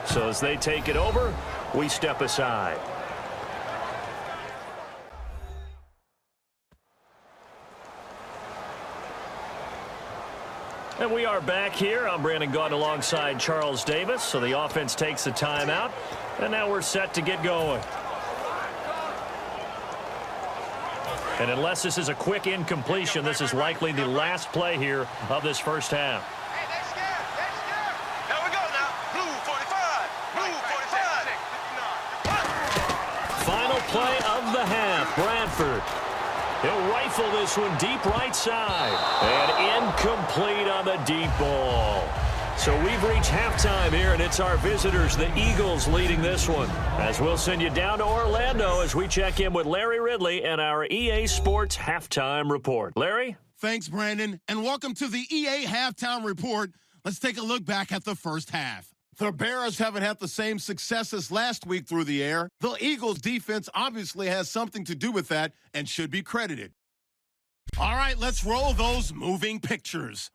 So as they take it over, we step aside. And we are back here. I'm Brandon Gaudin alongside Charles Davis. So the offense takes the timeout. And now we're set to get going. And unless this is a quick incompletion, this is likely the last play here of this first half. Hey, they're scared. They're scared. Here we go now. Blue 45. Blue 45. Final play of the half. Bradford. He'll rifle this one deep right side. And incomplete on the deep ball. So we've reached halftime here, and it's our visitors, the Eagles, leading this one. As we'll send you down to Orlando as we check in with Larry Ridley and our EA Sports Halftime Report. Larry? Thanks, Brandon, and welcome to the EA Halftime Report. Let's take a look back at the first half. The Bears haven't had the same success as last week through the air. The Eagles' defense obviously has something to do with that and should be credited. All right, let's roll those moving pictures.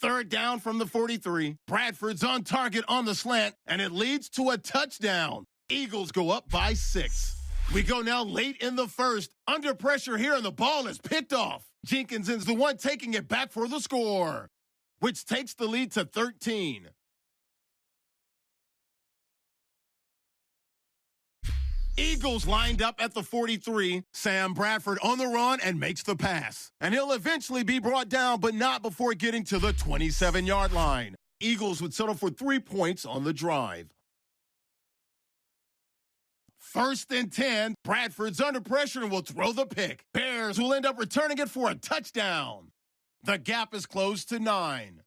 3rd down from the 43. Bradford's on target on the slant, and it leads to a touchdown. Eagles go up by 6. We go now late in the first. Under pressure here, and the ball is picked off. Jenkins is the one taking it back for the score, which takes the lead to 13. Eagles lined up at the 43. Sam Bradford on the run and makes the pass. And he'll eventually be brought down, but not before getting to the 27-yard line. Eagles would settle for 3 points on the drive. 1st and 10. Bradford's under pressure and will throw the pick. Bears will end up returning it for a touchdown. The gap is closed to 9.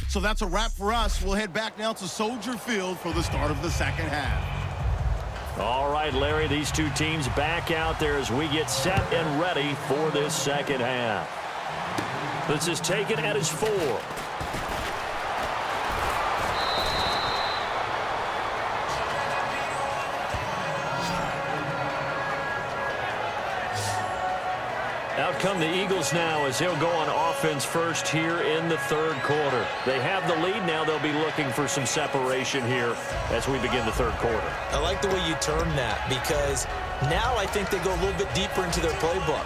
So that's a wrap for us. We'll head back now to Soldier Field for the start of the second half. All right, Larry, these two teams back out there as we get set and ready for this second half. This is taken at his 4. Out come the Eagles now as they'll go on offense first here in the 3rd quarter. They have the lead now. They'll be looking for some separation here as we begin the 3rd quarter. I like the way you term that because now I think they go a little bit deeper into their playbook.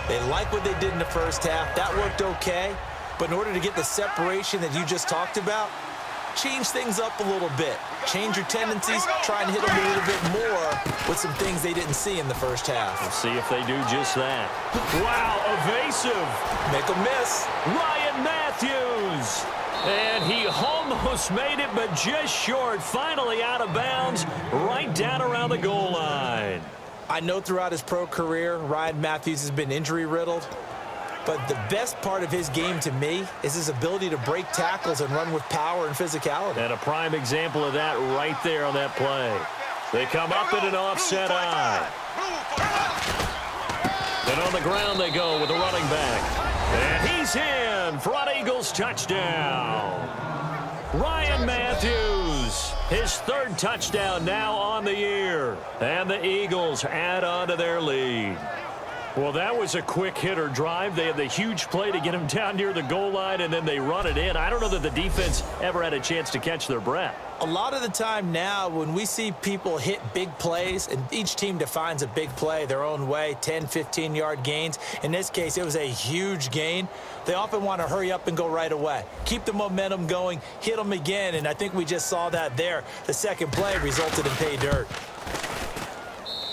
They like what they did in the first half. That worked okay. But in order to get the separation that you just talked about, change things up a little bit. Change your tendencies, try and hit them a little bit more with some things they didn't see in the first half. We'll see if they do just that. Wow, evasive. Make a miss. Ryan Matthews. And he almost made it, but just short. Finally out of bounds, right down around the goal line. I know throughout his pro career, Ryan Matthews has been injury-riddled. But the best part of his game to me is his ability to break tackles and run with power and physicality. And a prime example of that right there on that play. They come up in an offset eye. And on the ground they go with the running back. And he's in for an Eagles touchdown. Ryan Matthews, his third touchdown now on the year. And the Eagles add on to their lead. Well, that was a quick hitter drive. They had the huge play to get him down near the goal line, and then they run it in. I don't know that the defense ever had a chance to catch their breath. A lot of the time now when we see people hit big plays, and each team defines a big play their own way, 10, 15-yard gains. In this case, it was a huge gain. They often want to hurry up and go right away. Keep the momentum going, hit them again, and I think we just saw that there. The second play resulted in pay dirt.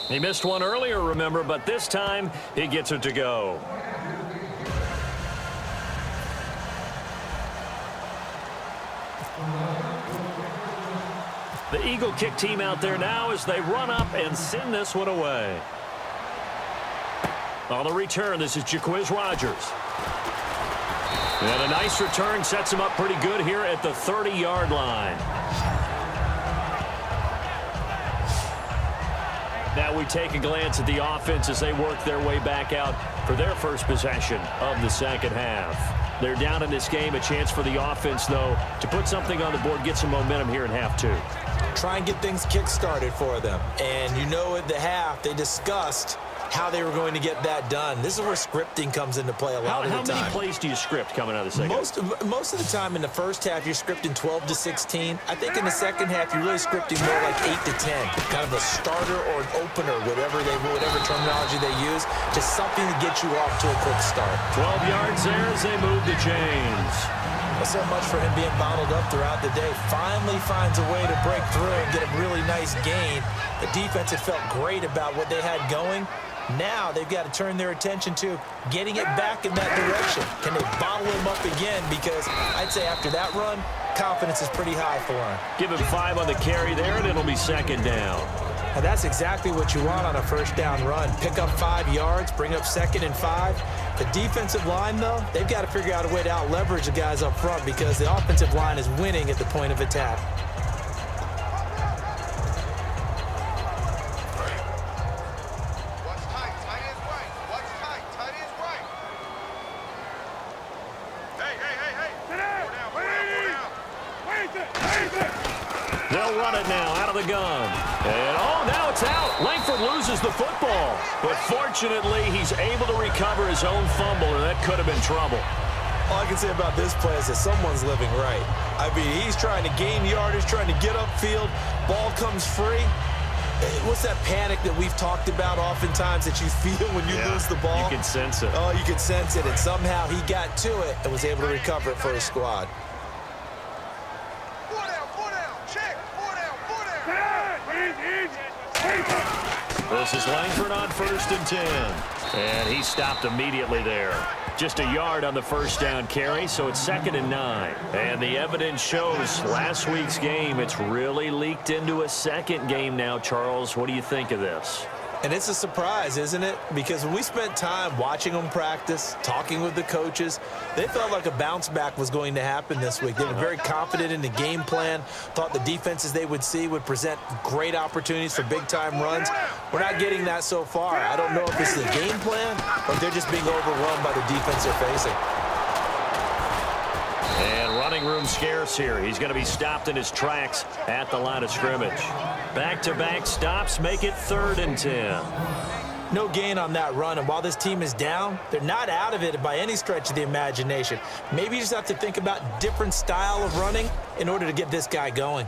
He missed one earlier, remember, but this time he gets it to go. The Eagle kick team out there now as they run up and send this one away. On the return, this is Jaquiz Rogers. And a nice return sets him up pretty good here at the 30-yard line. Now we take a glance at the offense as they work their way back out for their first possession of the second half. They're down in this game. A chance for the offense, though, to put something on the board, get some momentum here in half two. Try and get things kick-started for them. And you know at the half, they discussed how they were going to get that done. This is where scripting comes into play a lot of the time. How many plays do you script coming out of the second? Most of the time in the first half, you're scripting 12 to 16. I think in the second half, you're really scripting more like 8 to 10. Kind of a starter or an opener, whatever terminology they use. Just something to get you off to a quick start. 12 yards there as they move the chains. Well, so much for him being bottled up throughout the day. Finally finds a way to break through and get a really nice gain. The defense had felt great about what they had going. Now they've got to turn their attention to getting it back in that direction. Can they bottle him up again? Because I'd say after that run, confidence is pretty high for him. Give him 5 on the carry there, and it'll be second down. And that's exactly what you want on a first down run. Pick up 5 yards, bring up 2nd and 5. The defensive line, though, they've got to figure out a way to out-leverage the guys up front because the offensive line is winning at the point of attack. They'll run it now out of the gun. And, now it's out. Langford loses the football. But fortunately, he's able to recover his own fumble, or that could have been trouble. All I can say about this play is that someone's living right. I mean, he's trying to gain yardage, trying to get upfield. Ball comes free. What's that panic that we've talked about oftentimes that you feel when you lose the ball? You can sense it. Oh, you can sense it. And somehow he got to it and was able to recover it for his squad. This is Langford on 1st and 10. And he stopped immediately there. Just a yard on the first down carry, so it's 2nd and 9. And the evidence shows last week's game, it's really leaked into a second game now, Charles. What do you think of this? And it's a surprise, isn't it? Because when we spent time watching them practice, talking with the coaches, they felt like a bounce back was going to happen this week. They were very confident in the game plan, thought the defenses they would see would present great opportunities for big-time runs. We're not getting that so far. I don't know if this is a game plan or if they're just being overwhelmed by the defense they're facing. And running room scarce here. He's going to be stopped in his tracks at the line of scrimmage. Back-to-back stops make it 3rd and 10. No gain on that run, and while this team is down, they're not out of it by any stretch of the imagination. Maybe you just have to think about different style of running in order to get this guy going.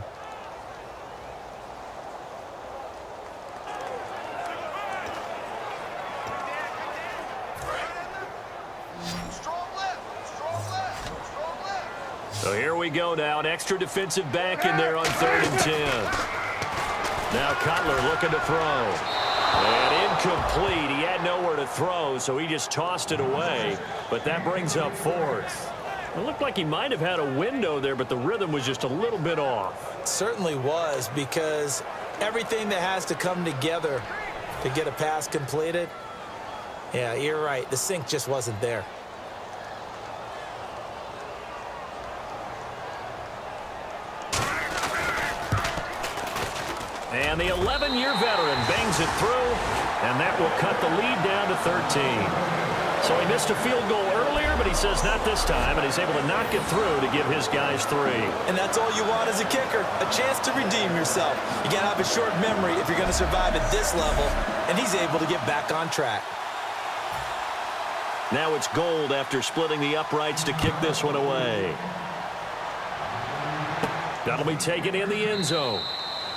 So here we go now. An extra defensive back in there on 3rd and 10. Now Cutler looking to throw. And incomplete. He had nowhere to throw, so he just tossed it away. But that brings up 4th. It looked like he might have had a window there, but the rhythm was just a little bit off. It certainly was, because everything that has to come together to get a pass completed, yeah, you're right. The sync just wasn't there. And the 11-year veteran bangs it through, and that will cut the lead down to 13. So he missed a field goal earlier, but he says not this time, and he's able to knock it through to give his guys 3. And that's all you want as a kicker, a chance to redeem yourself. You got to have a short memory if you're going to survive at this level, and he's able to get back on track. Now it's Gold after splitting the uprights to kick this one away. That'll be taken in the end zone.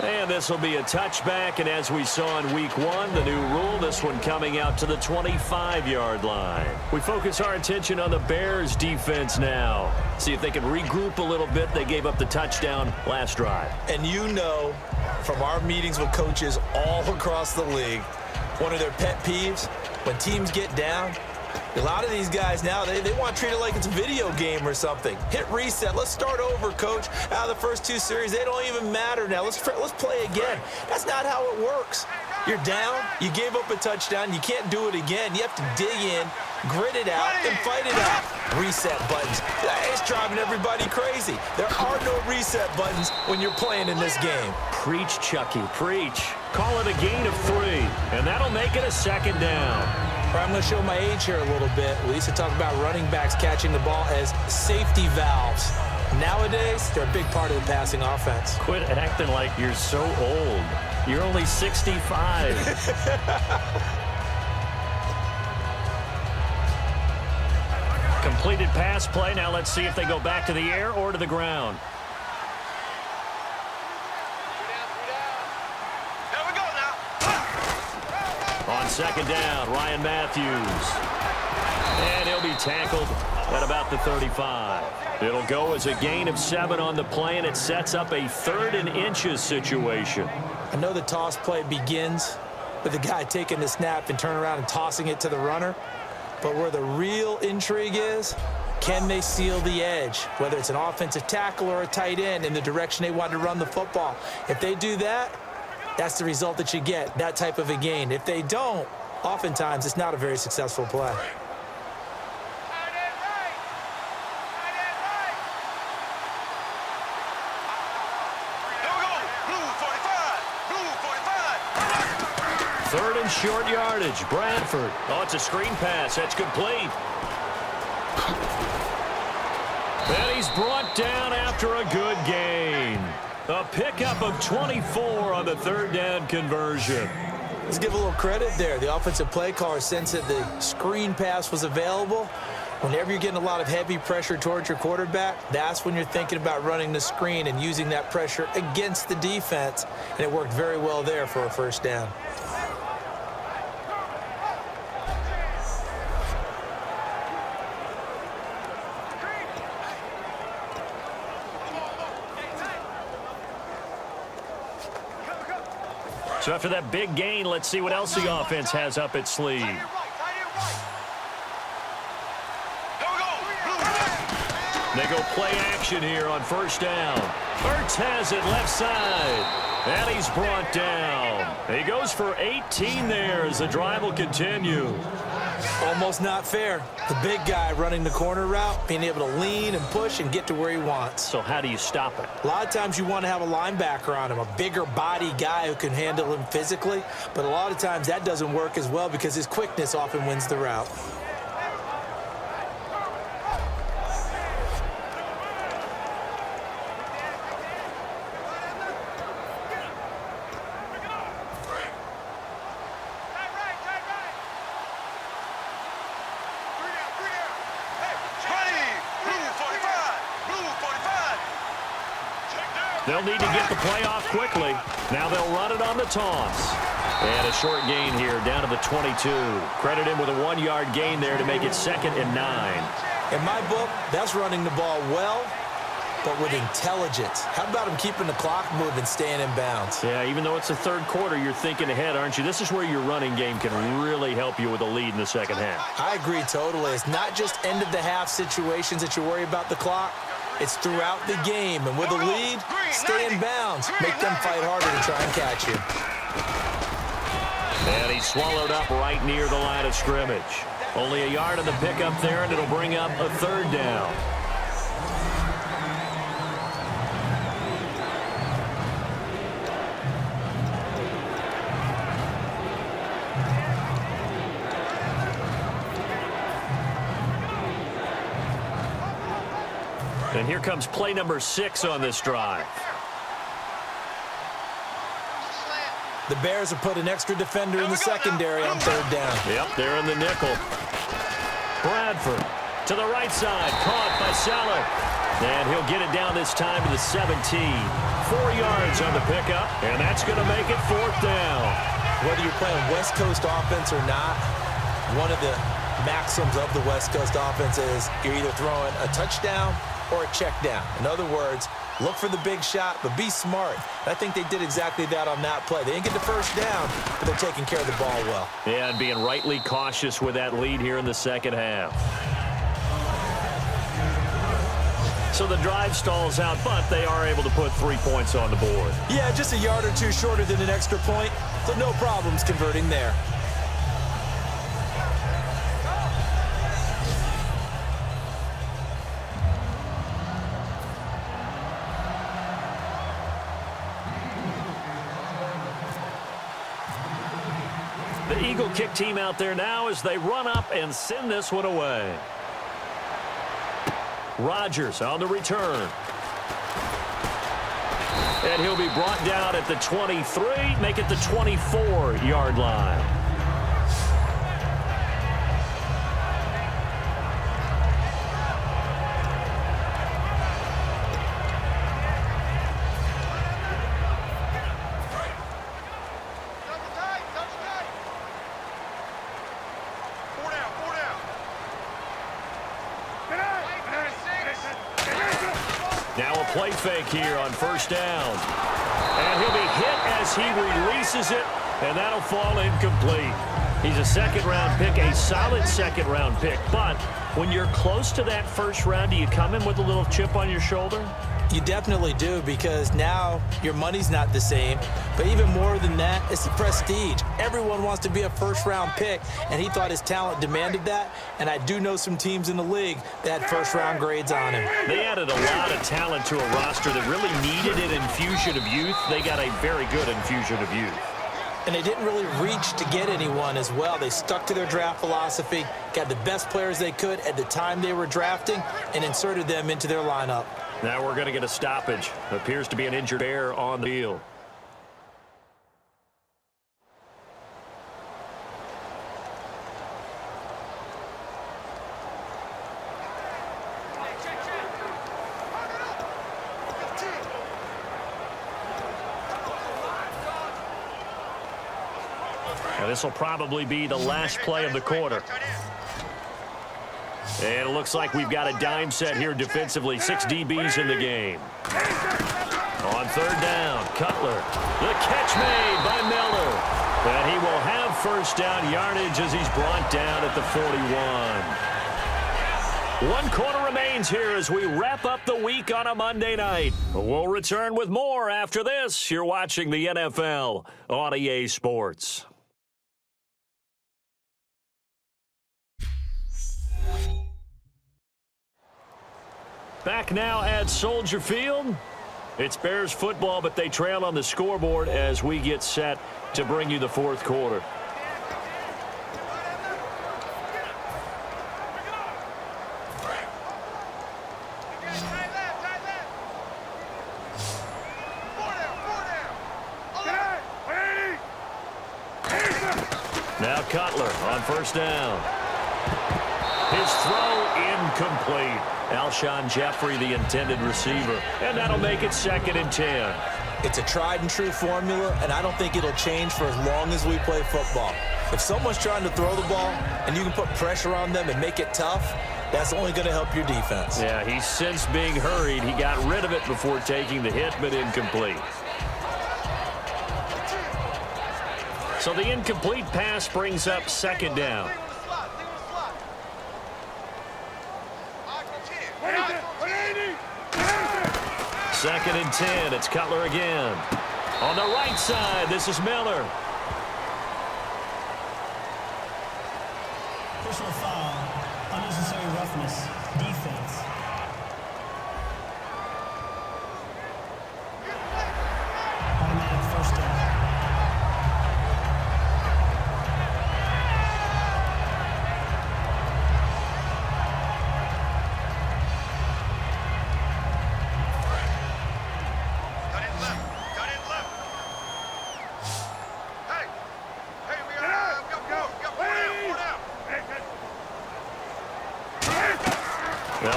And this will be a touchback, and as we saw in week 1, the new rule, this one coming out to the 25-yard line. We focus our attention on the Bears defense now. See if they can regroup a little bit. They gave up the touchdown last drive. And you know from our meetings with coaches all across the league, one of their pet peeves, when teams get down, a lot of these guys now, they want to treat it like it's a video game or something. Hit reset. Let's start over, coach. Out of the first 2 series, they don't even matter now. Let's play again. That's not how it works. You're down. You gave up a touchdown. You can't do it again. You have to dig in, grit it out, and fight it out. Reset buttons. It's driving everybody crazy. There are no reset buttons when you're playing in this game. Preach, Chucky, preach. Call it a gain of 3, and that'll make it a 2nd down. I'm going to show my age here a little bit. We used to talk about running backs catching the ball as safety valves. Nowadays, they're a big part of the passing offense. Quit acting like you're so old. You're only 65. Completed pass play. Now let's see if they go back to the air or to the ground. On 2nd down, Ryan Matthews. And he'll be tackled at about the 35. It'll go as a gain of 7 on the play, and it sets up a 3rd and inches situation. I know the toss play begins with the guy taking the snap and turning around and tossing it to the runner. But where the real intrigue is, can they seal the edge? Whether it's an offensive tackle or a tight end in the direction they want to run the football. If they do that, that's the result that you get, that type of a gain. If they don't, oftentimes it's not a very successful play. Third and short yardage, Bradford. Oh, it's a screen pass. That's complete. And he's brought down after a good gain. A pickup of 24 on the 3rd down conversion. Let's give a little credit there. The offensive play caller sensed that the screen pass was available. Whenever you're getting a lot of heavy pressure towards your quarterback, that's when you're thinking about running the screen and using that pressure against the defense. And it worked very well there for a 1st down. So after that big gain, let's see what else the offense has up its sleeve. They go play action here on 1st down. Ertz has it left side. And he's brought down. He goes for 18 there as the drive will continue. Almost not fair. The big guy running the corner route, being able to lean and push and get to where he wants. So how do you stop it? A lot of times you want to have a linebacker on him, a bigger body guy who can handle him physically. But a lot of times that doesn't work as well because his quickness often wins the route. They'll need to get the play off quickly. Now they'll run it on the toss. And a short gain here down to the 22. Credit him with a 1-yard gain there to make it 2nd and 9. In my book, that's running the ball well, but with intelligence. How about him keeping the clock moving, staying in bounds? Yeah, even though it's the 3rd quarter, you're thinking ahead, aren't you? This is where your running game can really help you with a lead in the 2nd half. I agree totally. It's not just end-of-the-half situations that you worry about the clock. It's throughout the game. And with a lead, stay in bounds. Make them fight harder to try and catch you. And he's swallowed up right near the line of scrimmage. Only a yard on the pickup there, and it'll bring up a 3rd down. And here comes play number 6 on this drive. The Bears have put an extra defender in the secondary on third down. Yep, they're in the nickel. Bradford to the right side, caught by Salah. And he'll get it down this time to the 17. 4 yards on the pickup, and that's going to make it 4th down. Whether you're playing West Coast offense or not, one of the maxims of the West Coast offense is you're either throwing a touchdown or a check down. In other words, look for the big shot, but be smart. I think they did exactly that on that play. They didn't get the first down, but they're taking care of the ball well. Yeah, and being rightly cautious with that lead here in the second half. So the drive stalls out, but they are able to put 3 points on the board. Yeah, just a yard or two shorter than an extra point, so no problems converting there. The Eagle kick team out there now as they run up and send this one away. Rodgers on the return. And he'll be brought down at the 23, make it the 24-yard line. Now a play fake here on first down. And he'll be hit as he releases it, and that'll fall incomplete. He's a second-round pick, a solid second-round pick. But when you're close to that first round, do you come in with a little chip on your shoulder? You definitely do, because now your money's not the same. But even more than that, it's the prestige. Everyone wants to be a first-round pick, and he thought his talent demanded that. And I do know some teams in the league that had first-round grades on him. They added a lot of talent to a roster that really needed an infusion of youth. They got a very good infusion of youth. And they didn't really reach to get anyone as well. They stuck to their draft philosophy, got the best players they could at the time they were drafting, and inserted them into their lineup. Now we're going to get a stoppage. Appears to be an injured bear on the field. Now this will probably be the last play of the quarter. And it looks like we've got a dime set here defensively. 6 DBs in the game. On third down, Cutler. The catch made by Miller. And he will have first down yardage as he's brought down at the 41. 1 quarter remains here as we wrap up the week on a Monday night. We'll return with more after this. You're watching the NFL on EA Sports. Back now at Soldier Field. It's Bears football, but they trail on the scoreboard as we get set to bring you the 4th quarter. Now Cutler on first down. His throw incomplete. Alshon Jeffrey, the intended receiver. And that'll make it 2nd and 10. It's a tried-and-true formula, and I don't think it'll change for as long as we play football. If someone's trying to throw the ball and you can put pressure on them and make it tough, that's only going to help your defense. Yeah, he's since being hurried. He got rid of it before taking the hit, but incomplete. So the incomplete pass brings up 2nd down. Second and 10. It's Cutler again. On the right side, this is Miller. Personal foul, unnecessary roughness, defense. Automatic first down.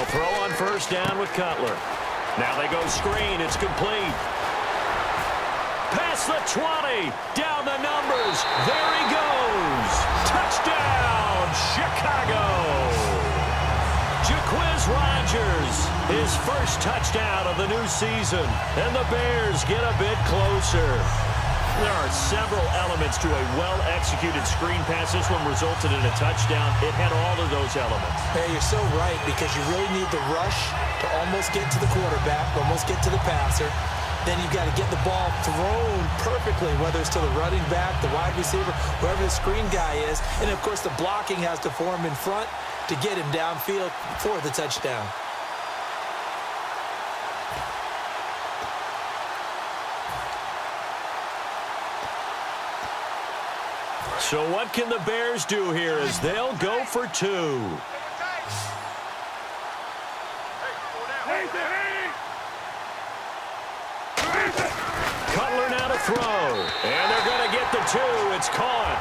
They'll throw on first down with Cutler. Now they go screen. It's complete. Past the 20. Down the numbers. There he goes. Touchdown, Chicago. Jaquiz Rodgers, his first touchdown of the new season. And the Bears get a bit closer. There are several elements to a well-executed screen pass. This one resulted in a touchdown. It had all of those elements. Hey, you're so right, because you really need the rush to almost get to the quarterback, almost get to the passer. Then you've got to get the ball thrown perfectly, whether it's to the running back, the wide receiver, whoever the screen guy is. And, of course, the blocking has to form in front to get him downfield for the touchdown. So what can the Bears do here as they'll go for 2? Cutler now to throw. And they're going to get the 2. It's caught.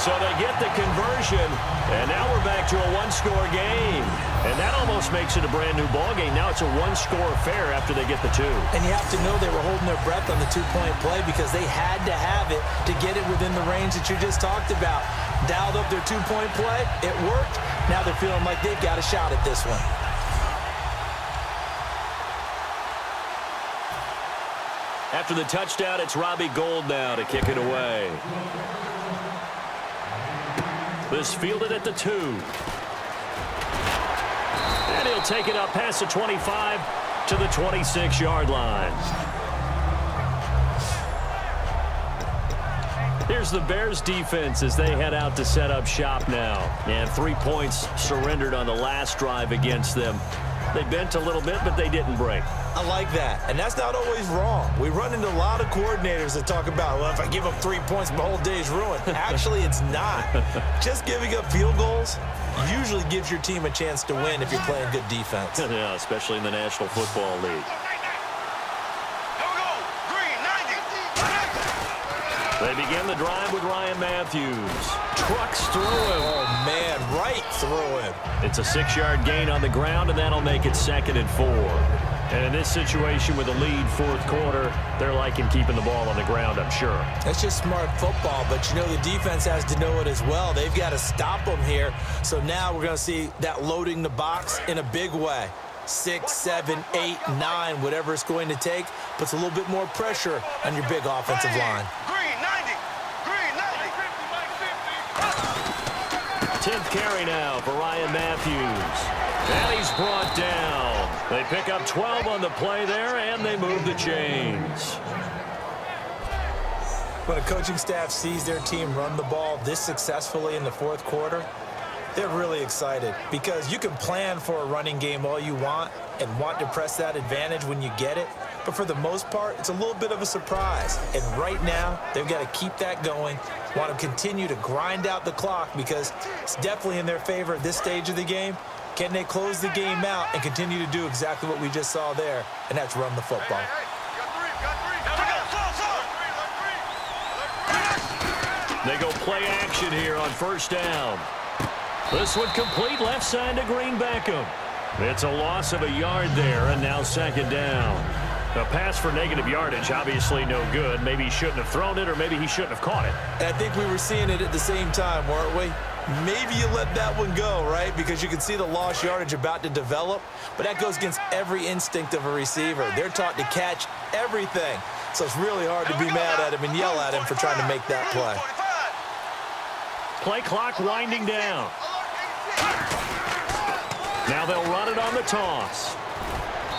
So they get the conversion. And now we're back to a one-score game. And that almost makes it a brand-new ball game. Now it's a one-score affair after they get the 2. And you have to know they were holding their breath on the two-point play because they had to have it to get it within the range that you just talked about. Dialed up their two-point play. It worked. Now they're feeling like they've got a shot at this one. After the touchdown, it's Robbie Gould now to kick it away. This fielded at the 2. And he'll take it up past the 25 to the 26-yard line. Here's the Bears defense as they head out to set up shop now. And 3 points surrendered on the last drive against them. They bent a little bit, but they didn't break. I like that, and that's not always wrong. We run into a lot of coordinators that talk about, well, if I give up 3 points, my whole day's ruined. Actually, it's not. Just giving up field goals usually gives your team a chance to win if you're playing good defense. Yeah, especially in the National Football League. They begin the drive with Ryan Matthews. Trucks through him. Oh, man, right through him. It's a 6-yard gain on the ground, and that'll make it 2nd and 4. And in this situation with a lead fourth quarter, they're liking keeping the ball on the ground, I'm sure. That's just smart football, but you know the defense has to know it as well. They've got to stop them here. So now we're going to see that loading the box in a big way. 6, 7, 8, 9, whatever it's going to take, puts a little bit more pressure on your big offensive line. 10th carry now for Ryan Matthews. And he's brought down. They pick up 12 on the play there, and they move the chains. When a coaching staff sees their team run the ball this successfully in the fourth quarter, they're really excited because you can plan for a running game all you want and want to press that advantage when you get it. But for the most part, it's a little bit of a surprise. And right now, they've got to keep that going, want to continue to grind out the clock because it's definitely in their favor at this stage of the game. Can they close the game out and continue to do exactly what we just saw there, and that's run the football? They go play action here on first down. This one complete left side to Green Beckham. It's a loss of a yard there, and now 2nd down. A pass for negative yardage, obviously no good. Maybe he shouldn't have thrown it, or maybe he shouldn't have caught it. And I think we were seeing it at the same time, weren't we? Maybe you let that one go, right? Because you can see the lost yardage about to develop. But that goes against every instinct of a receiver. They're taught to catch everything. So it's really hard to be mad at him and yell at him for trying to make that play. Play clock winding down. Now they'll run it on the toss.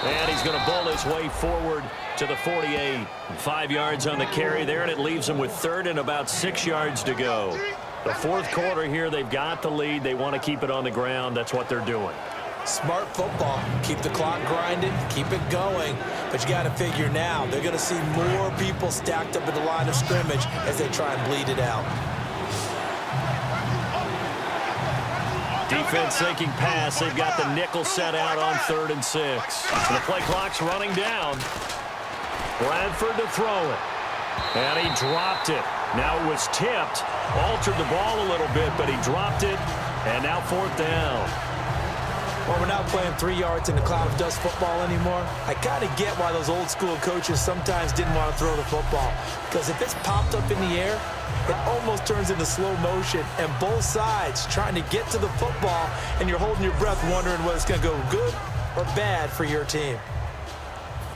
And he's going to bowl his way forward to the 48. 5 yards on the carry there, and it leaves him with 3rd and about 6 yards to go. The fourth quarter here, they've got the lead. They want to keep it on the ground. That's what they're doing. Smart football. Keep the clock grinding, keep it going. But you got to figure now, they're going to see more people stacked up at the line of scrimmage as they try and bleed it out. Defense thinking pass. They've got the nickel set out on 3rd and 6. And the play clock's running down. Bradford to throw it. And he dropped it. Now it was tipped. Altered the ball a little bit, but he dropped it. And now 4th down. Well, we're not playing 3 yards in the cloud of dust football anymore. I kind of get why those old school coaches sometimes didn't want to throw the football. Because if it's popped up in the air, it almost turns into slow motion, and both sides trying to get to the football, and you're holding your breath wondering whether it's going to go good or bad for your team.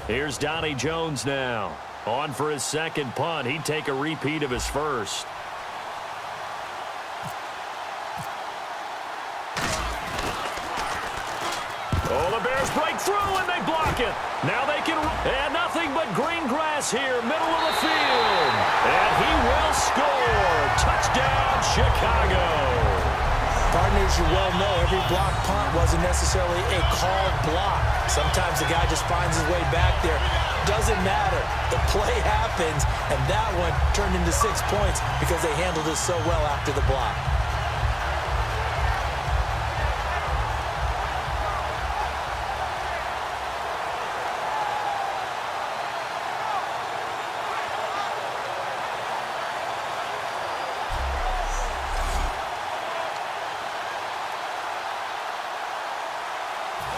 Here's Donnie Jones now. On for his second punt. He'd take a repeat of his first. Oh, the Bears break through, and they block it. Now they can, and nothing but green grass here, middle of the field. And he will score. Touchdown, Chicago. Partners, you well know every block punt wasn't necessarily a called block. Sometimes the guy just finds his way back there. Doesn't matter. The play happens, and that one turned into 6 points because they handled it so well after the block.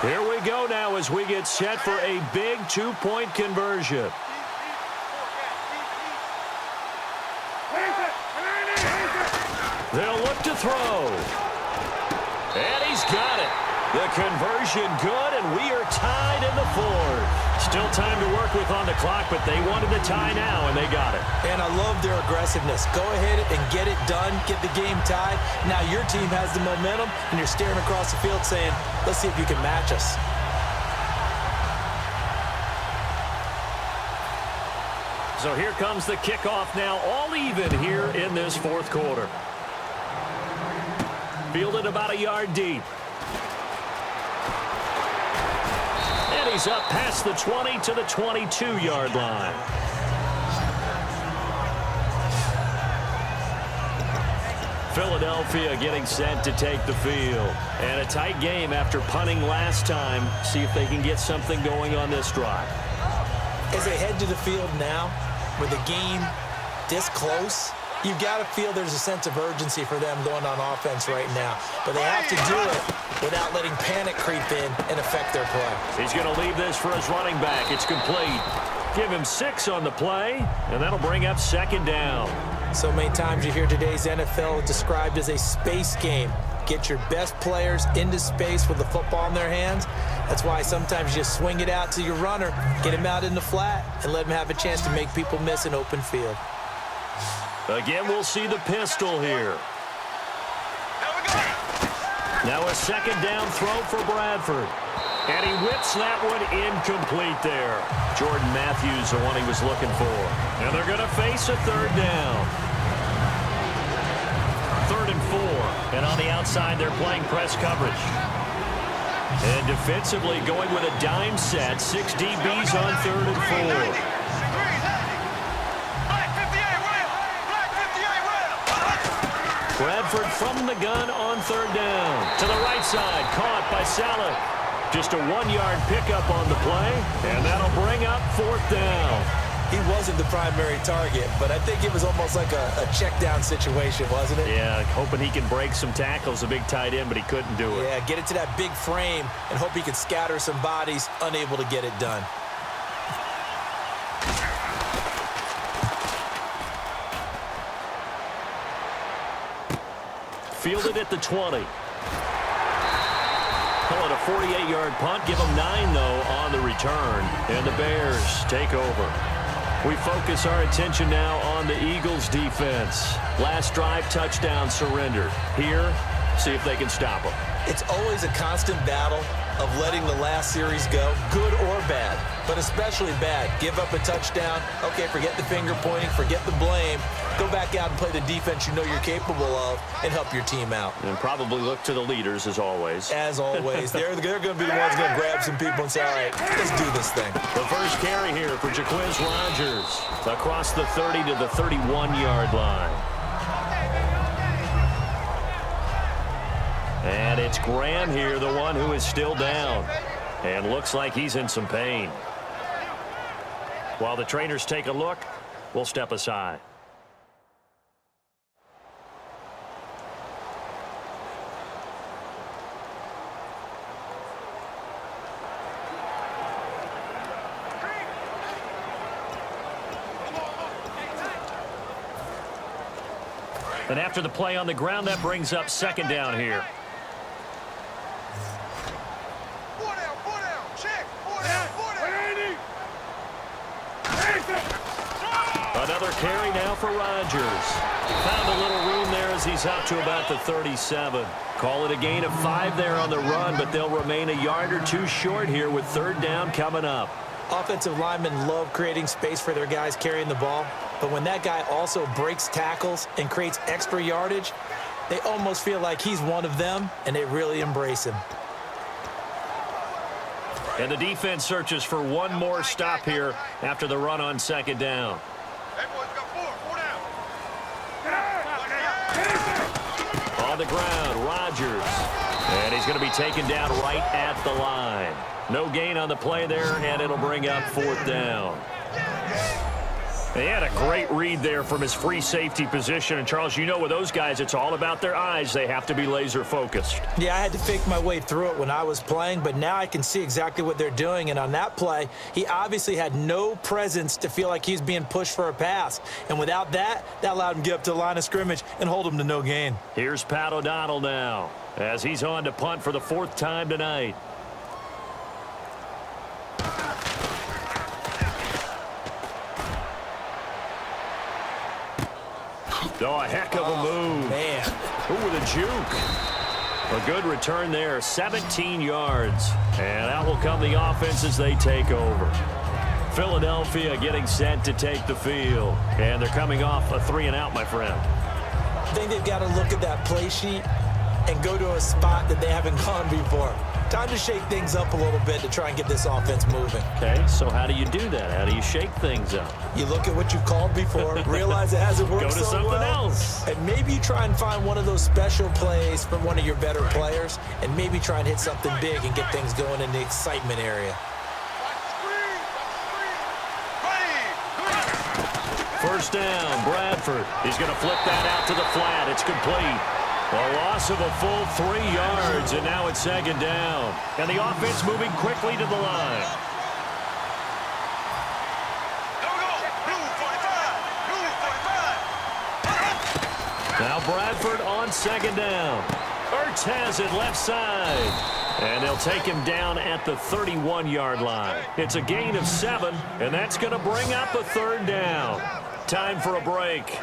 Here we go now as we get set for a big 2-point conversion. They'll look to throw. And he's got it. The conversion good, and we are tied in the fourth. Still time to work with on the clock, but they wanted the tie now, and they got it. And I love their aggressiveness. Go ahead and get it done, get the game tied. Now your team has the momentum, and you're staring across the field saying, let's see if you can match us. So here comes the kickoff now, all even here in this fourth quarter. Fielded about a yard deep. And he's up past the 20 to the 22-yard line. Philadelphia getting set to take the field. And a tight game after punting last time. See if they can get something going on this drive. As they head to the field now, with the game this close, you've got to feel there's a sense of urgency for them going on offense right now. But they have to do it without letting panic creep in and affect their play. He's going to leave this for his running back. It's complete. Give him 6 on the play, and that'll bring up second down. So many times you hear today's NFL described as a space game. Get your best players into space with the football in their hands. That's why sometimes you just swing it out to your runner, get him out in the flat, and let him have a chance to make people miss an open field. Again, we'll see the pistol here. Now a second down throw for Bradford. And he whips that one incomplete there. Jordan Matthews, the one he was looking for. And they're going to face a third down. 3rd and 4. And on the outside, they're playing press coverage. And defensively going with a dime set. 6 DBs on 3rd and 4. Bradford from the gun on 3rd down. To the right side, caught by Saleh. Just a 1-yard pickup on the play, and that'll bring up 4th down. He wasn't the primary target, but I think it was almost like a check down situation, wasn't it? Yeah, hoping he can break some tackles, a big tight end, but he couldn't do it. Yeah, get it to that big frame and hope he could scatter some bodies, unable to get it done. Fielded at the 20. Call it a 48-yard punt. Give them 9, though, on the return. And the Bears take over. We focus our attention now on the Eagles' defense. Last drive, touchdown, surrender. Here, see if they can stop them. It's always a constant battle of letting the last series go, good or bad, but especially bad. Give up a touchdown. Okay, forget the finger pointing, forget the blame. Go back out and play the defense you know you're capable of and help your team out. And probably look to the leaders, as always. As always. They're going to be the ones going to grab some people and say, all right, let's do this thing. The first carry here for Jaquiz Rodgers across the 30 to the 31-yard line. And it's Graham here, the one who is still down. And looks like he's in some pain. While the trainers take a look, we'll step aside. And after the play on the ground, that brings up second down here. Four down, check. Four down. Another carry now for Rodgers. Found a little room there as he's up to about the 37. Call it a gain of 5 there on the run, but they'll remain a yard or two short here with third down coming up. Offensive linemen love creating space for their guys carrying the ball, but when that guy also breaks tackles and creates extra yardage, they almost feel like he's one of them, and they really embrace him. And the defense searches for one more stop here after the run on second down. Hey, boys, got four down. On the ground, Rodgers. And he's going to be taken down right at the line. No gain on the play there, and it'll bring up fourth down. They had a great read there from his free safety position. And, Charles, you know with those guys, it's all about their eyes. They have to be laser focused. Yeah, I had to fake my way through it when I was playing, but now I can see exactly what they're doing. And on that play, he obviously had no presence to feel like he's being pushed for a pass. And without that, that allowed him to get up to the line of scrimmage and hold him to no gain. Here's Pat O'Donnell now as he's on to punt for the 4th time tonight. Oh, a heck of a move. Man. Ooh, with a juke. A good return there, 17 yards. And out will come the offense as they take over. Philadelphia getting set to take the field. And they're coming off a 3-and-out, my friend. I think they've got to look at that play sheet and go to a spot that they haven't gone before. Time to shake things up a little bit to try and get this offense moving. Okay, so how do you do that? How do you shake things up? You look at what you've called before, realize it hasn't worked Go to so something well, else. and maybe you try and find one of those special plays from one of your better players, and maybe try and hit something big and get things going in the excitement area. First down, Bradford. He's going to flip that out to the flat. It's complete. A loss of a full 3 yards, and now it's second down. And the offense moving quickly to the line. Now Bradford on second down. Ertz has it left side. And they'll take him down at the 31-yard line. It's a gain of 7, and that's going to bring up a third down. Time for a break.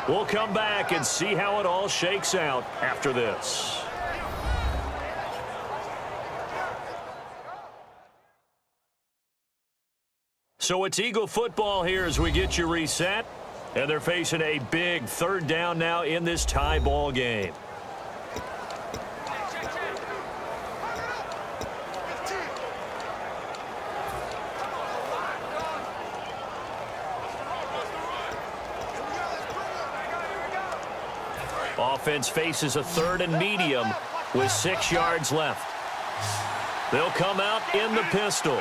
We'll come back and see how it all shakes out after this. So it's Eagle football here as we get you reset. And they're facing a big third down now in this tie ball game. Offense faces a 3rd and medium with 6 yards left. They'll come out in the pistol.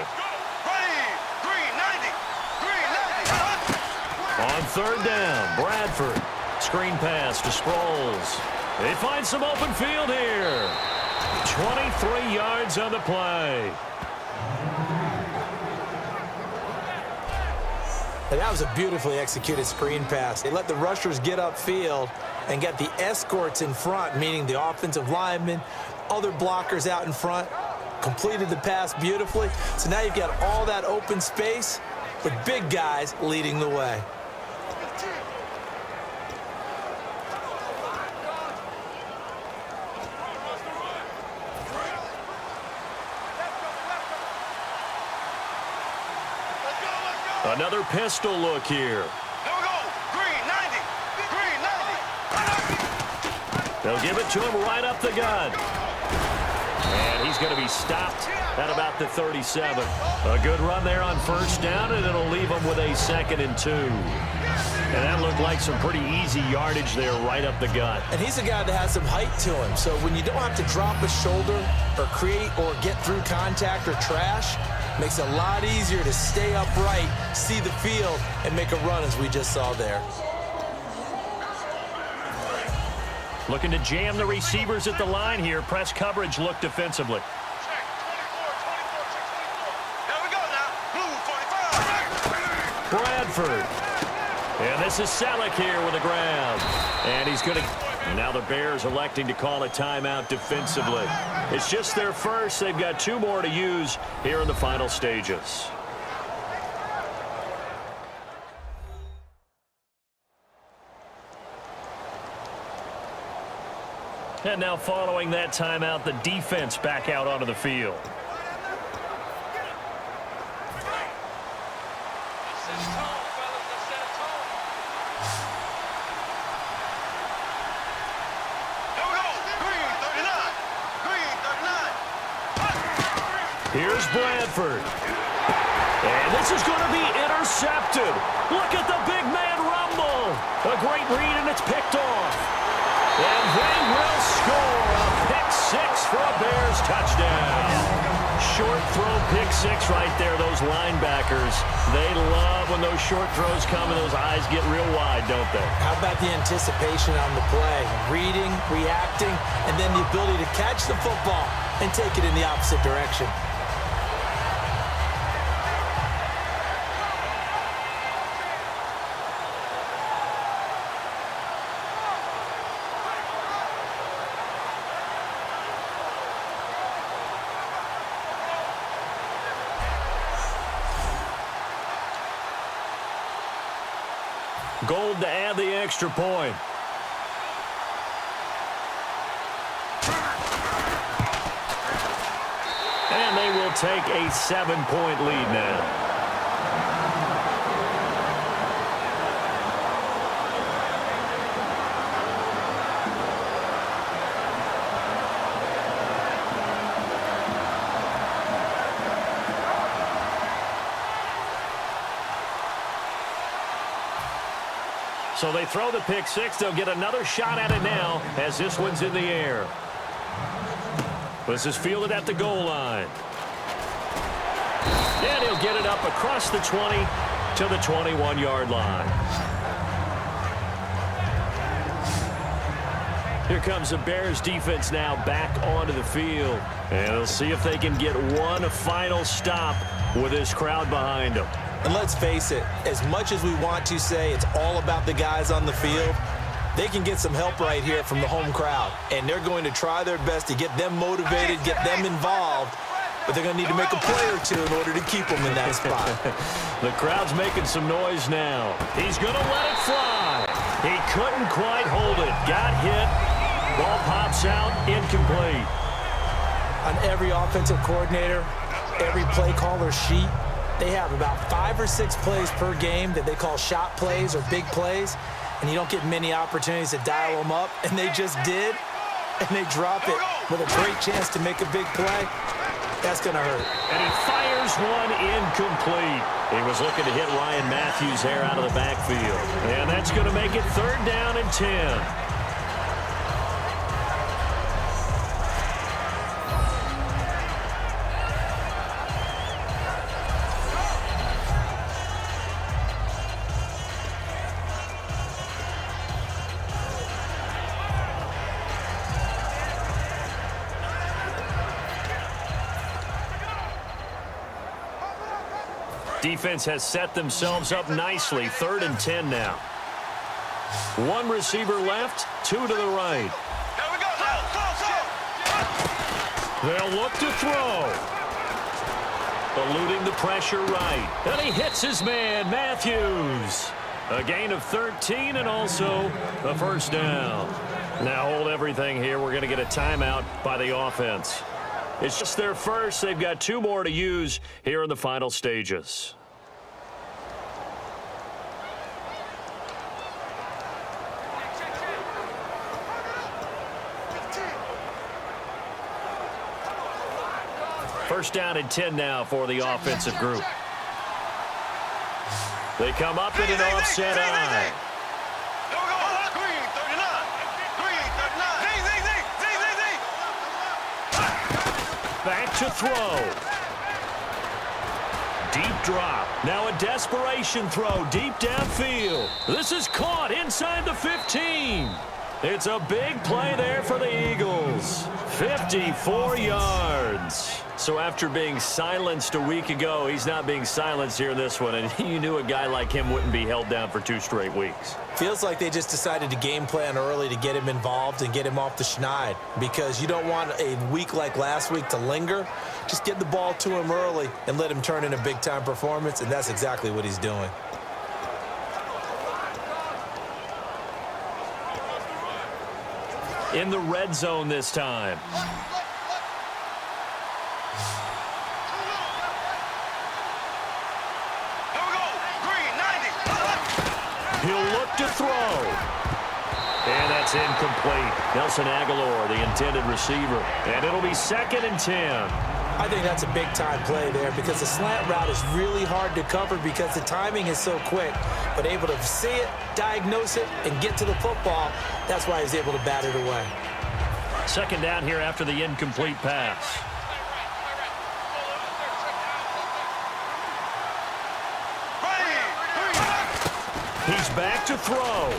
On third down, Bradford. Screen pass to Sproles. They find some open field here. 23 yards on the play. And that was a beautifully executed screen pass. They let the rushers get upfield and get the escorts in front, meaning the offensive linemen, other blockers out in front, completed the pass beautifully. So now you've got all that open space with big guys leading the way. Another pistol look here. There we go. Green 90. Green 90. They'll give it to him right up the gut. And he's going to be stopped at about the 37. A good run there on first down, and it'll leave him with a 2nd and 2. And that looked like some pretty easy yardage there right up the gut. And he's a guy that has some height to him. So when you don't have to drop a shoulder or create or get through contact or trash, makes it a lot easier to stay upright, see the field, and make a run as we just saw there. Looking to jam the receivers at the line here. Press coverage look defensively. Check. 24, 24, 6, 24. There we go now. Blue 45. Bradford. And this is Selleck here with a grab. And he's going to... Now the Bears electing to call a timeout defensively. It's just their first. They've got 2 more to use here in the final stages. And now following that timeout, the defense back out onto the field. Here's Bradford. And this is going to be intercepted. Look at the big man rumble. A great read, and it's picked off. And they will score a pick-6 for a Bears touchdown. Short throw pick-6 right there, those linebackers. They love when those short throws come and those eyes get real wide, don't they? How about the anticipation on the play? Reading, reacting, and then the ability to catch the football and take it in the opposite direction. Gold to add the extra point. And they will take a 7-point lead now. So they throw the pick-6. They'll get another shot at it now as this one's in the air. This is fielded at the goal line. And he'll get it up across the 20 to the 21-yard line. Here comes the Bears defense now back onto the field. And they'll see if they can get one final stop with this crowd behind them. And let's face it, as much as we want to say it's all about the guys on the field, they can get some help right here from the home crowd. And they're going to try their best to get them motivated, get them involved. But they're going to need to make a play or two in order to keep them in that spot. The crowd's making some noise now. He's going to let it fly. He couldn't quite hold it. Got hit. Ball pops out. Incomplete. On every offensive coordinator, every play caller sheet, they have about 5 or 6 plays per game that they call shot plays or big plays, and you don't get many opportunities to dial them up, and they just did, and they drop it with a great chance to make a big play. That's going to hurt. And he fires one incomplete. He was looking to hit Ryan Matthews there out of the backfield. And that's going to make it 3rd down and 10. Defense has set themselves up nicely. 3rd and 10 now. 1 receiver left, 2 to the right. Here we go. They'll look to throw. Eluding the pressure right. And he hits his man, Matthews. A gain of 13 and also a 1st down. Now hold everything here. We're going to get a timeout by the offense. It's just their first. They've got 2 more to use here in the final stages. First down and 10 now for the offensive group. They come up in an offset eye. Back to throw. Deep drop. Now a desperation throw deep downfield. This is caught inside the 15. It's a big play there for the Eagles. 54 yards. So after being silenced a week ago, he's not being silenced here in this one. And you knew a guy like him wouldn't be held down for 2 straight weeks. Feels like they just decided to game plan early to get him involved and get him off the schneid, because you don't want a week like last week to linger. Just get the ball to him early and let him turn in a big-time performance, and that's exactly what he's doing. In the red zone this time. Here we go. Green, 90. He'll look to throw. And that's incomplete. Nelson Aguilar, the intended receiver. And it'll be 2nd and 10. I think that's a big-time play there, because the slant route is really hard to cover because the timing is so quick. But able to see it, diagnose it, and get to the football, that's why he's able to bat it away. 2nd down here after the incomplete pass. He's back to throw.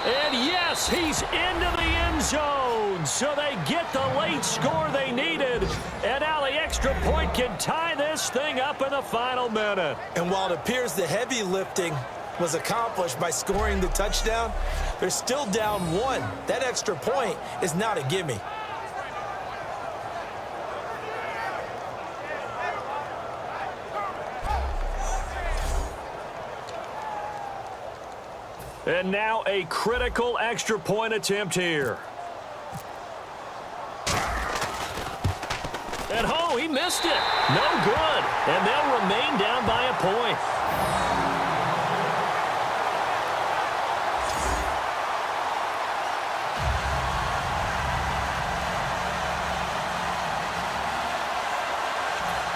And yes, he's into the end zone. So they get the late score they needed. And now the extra point can tie this thing up in the final minute. And while it appears the heavy lifting was accomplished by scoring the touchdown, they're still down 1. That extra point is not a gimme. And now a critical extra point attempt here. And oh, he missed it. No good. And they'll remain down by a point.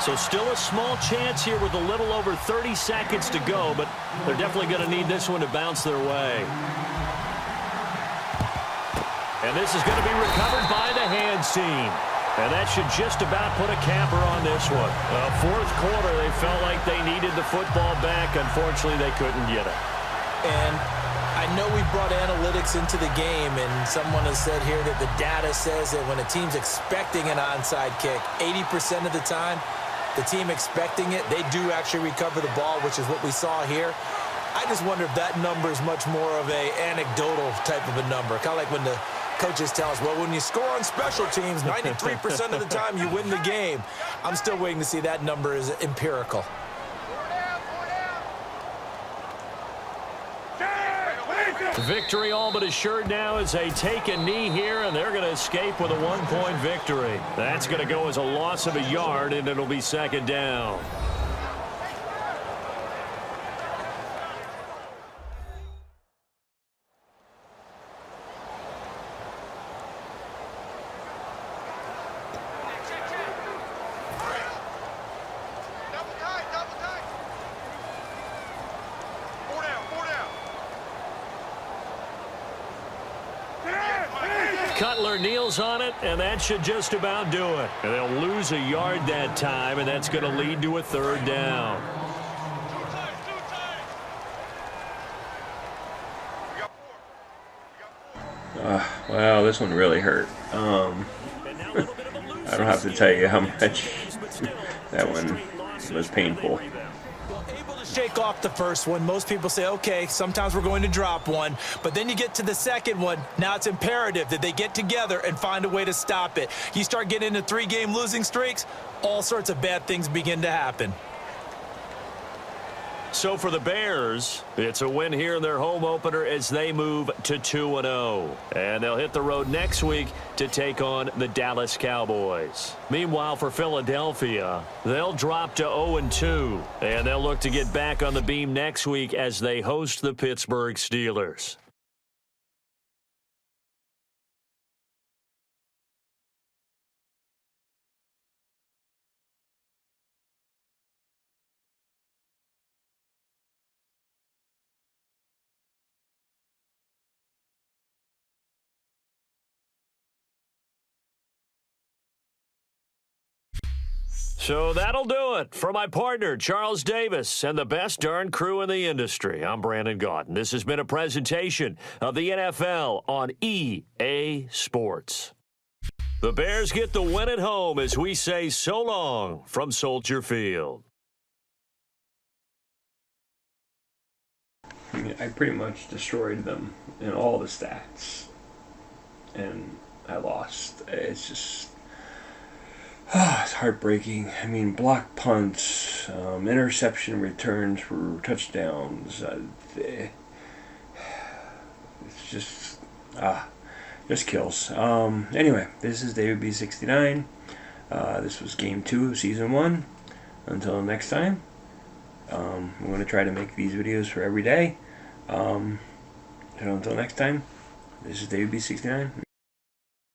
So still a small chance here with a little over 30 seconds to go, but they're definitely going to need this one to bounce their way. And this is going to be recovered by the hands team. And that should just about put a capper on this one. 4th quarter, they felt like they needed the football back. Unfortunately, they couldn't get it. And I know we brought analytics into the game, and someone has said here that the data says that when a team's expecting an onside kick, 80% of the time, the team expecting it, they do actually recover the ball, which is what we saw here. I just wonder if that number is much more of a anecdotal type of a number. Kind of like when the coaches tell us, well, when you score on special teams, 93% of the time you win the game. I'm still waiting to see that number is empirical. Victory all but assured now as they take a knee here, and they're going to escape with a 1-point victory. That's going to go as a loss of a yard, and it'll be 2nd down. Double tight, double tight. 4 down, 4 down. Cutler kneels on it, and that should just about do it. And they'll lose a yard that time, and that's going to lead to a 3rd down. Well, this one really hurt. I don't have to tell you how much that one was painful. Able to shake off the first one. Most people say, okay, sometimes we're going to drop one. But then you get to the second one. Now it's imperative that they get together and find a way to stop it. You start getting into 3-game losing streaks, all sorts of bad things begin to happen. So for the Bears, it's a win here in their home opener as they move to 2-0. And they'll hit the road next week to take on the Dallas Cowboys. Meanwhile, for Philadelphia, they'll drop to 0-2. And they'll look to get back on the beam next week as they host the Pittsburgh Steelers. So that'll do it. For my partner, Charles Davis, and the best darn crew in the industry, I'm Brandon Gaudin. This has been a presentation of the NFL on EA Sports. The Bears get the win at home as we say so long from Soldier Field. I mean, I pretty much destroyed them in all the stats, and I lost. It's just, it's heartbreaking. I mean, block punts, interception returns for touchdowns. It's just kills. Anyway, this is David B69. This was game 2 of season 1. Until next time. I'm going to try to make these videos for every day. So until next time, this is David B69.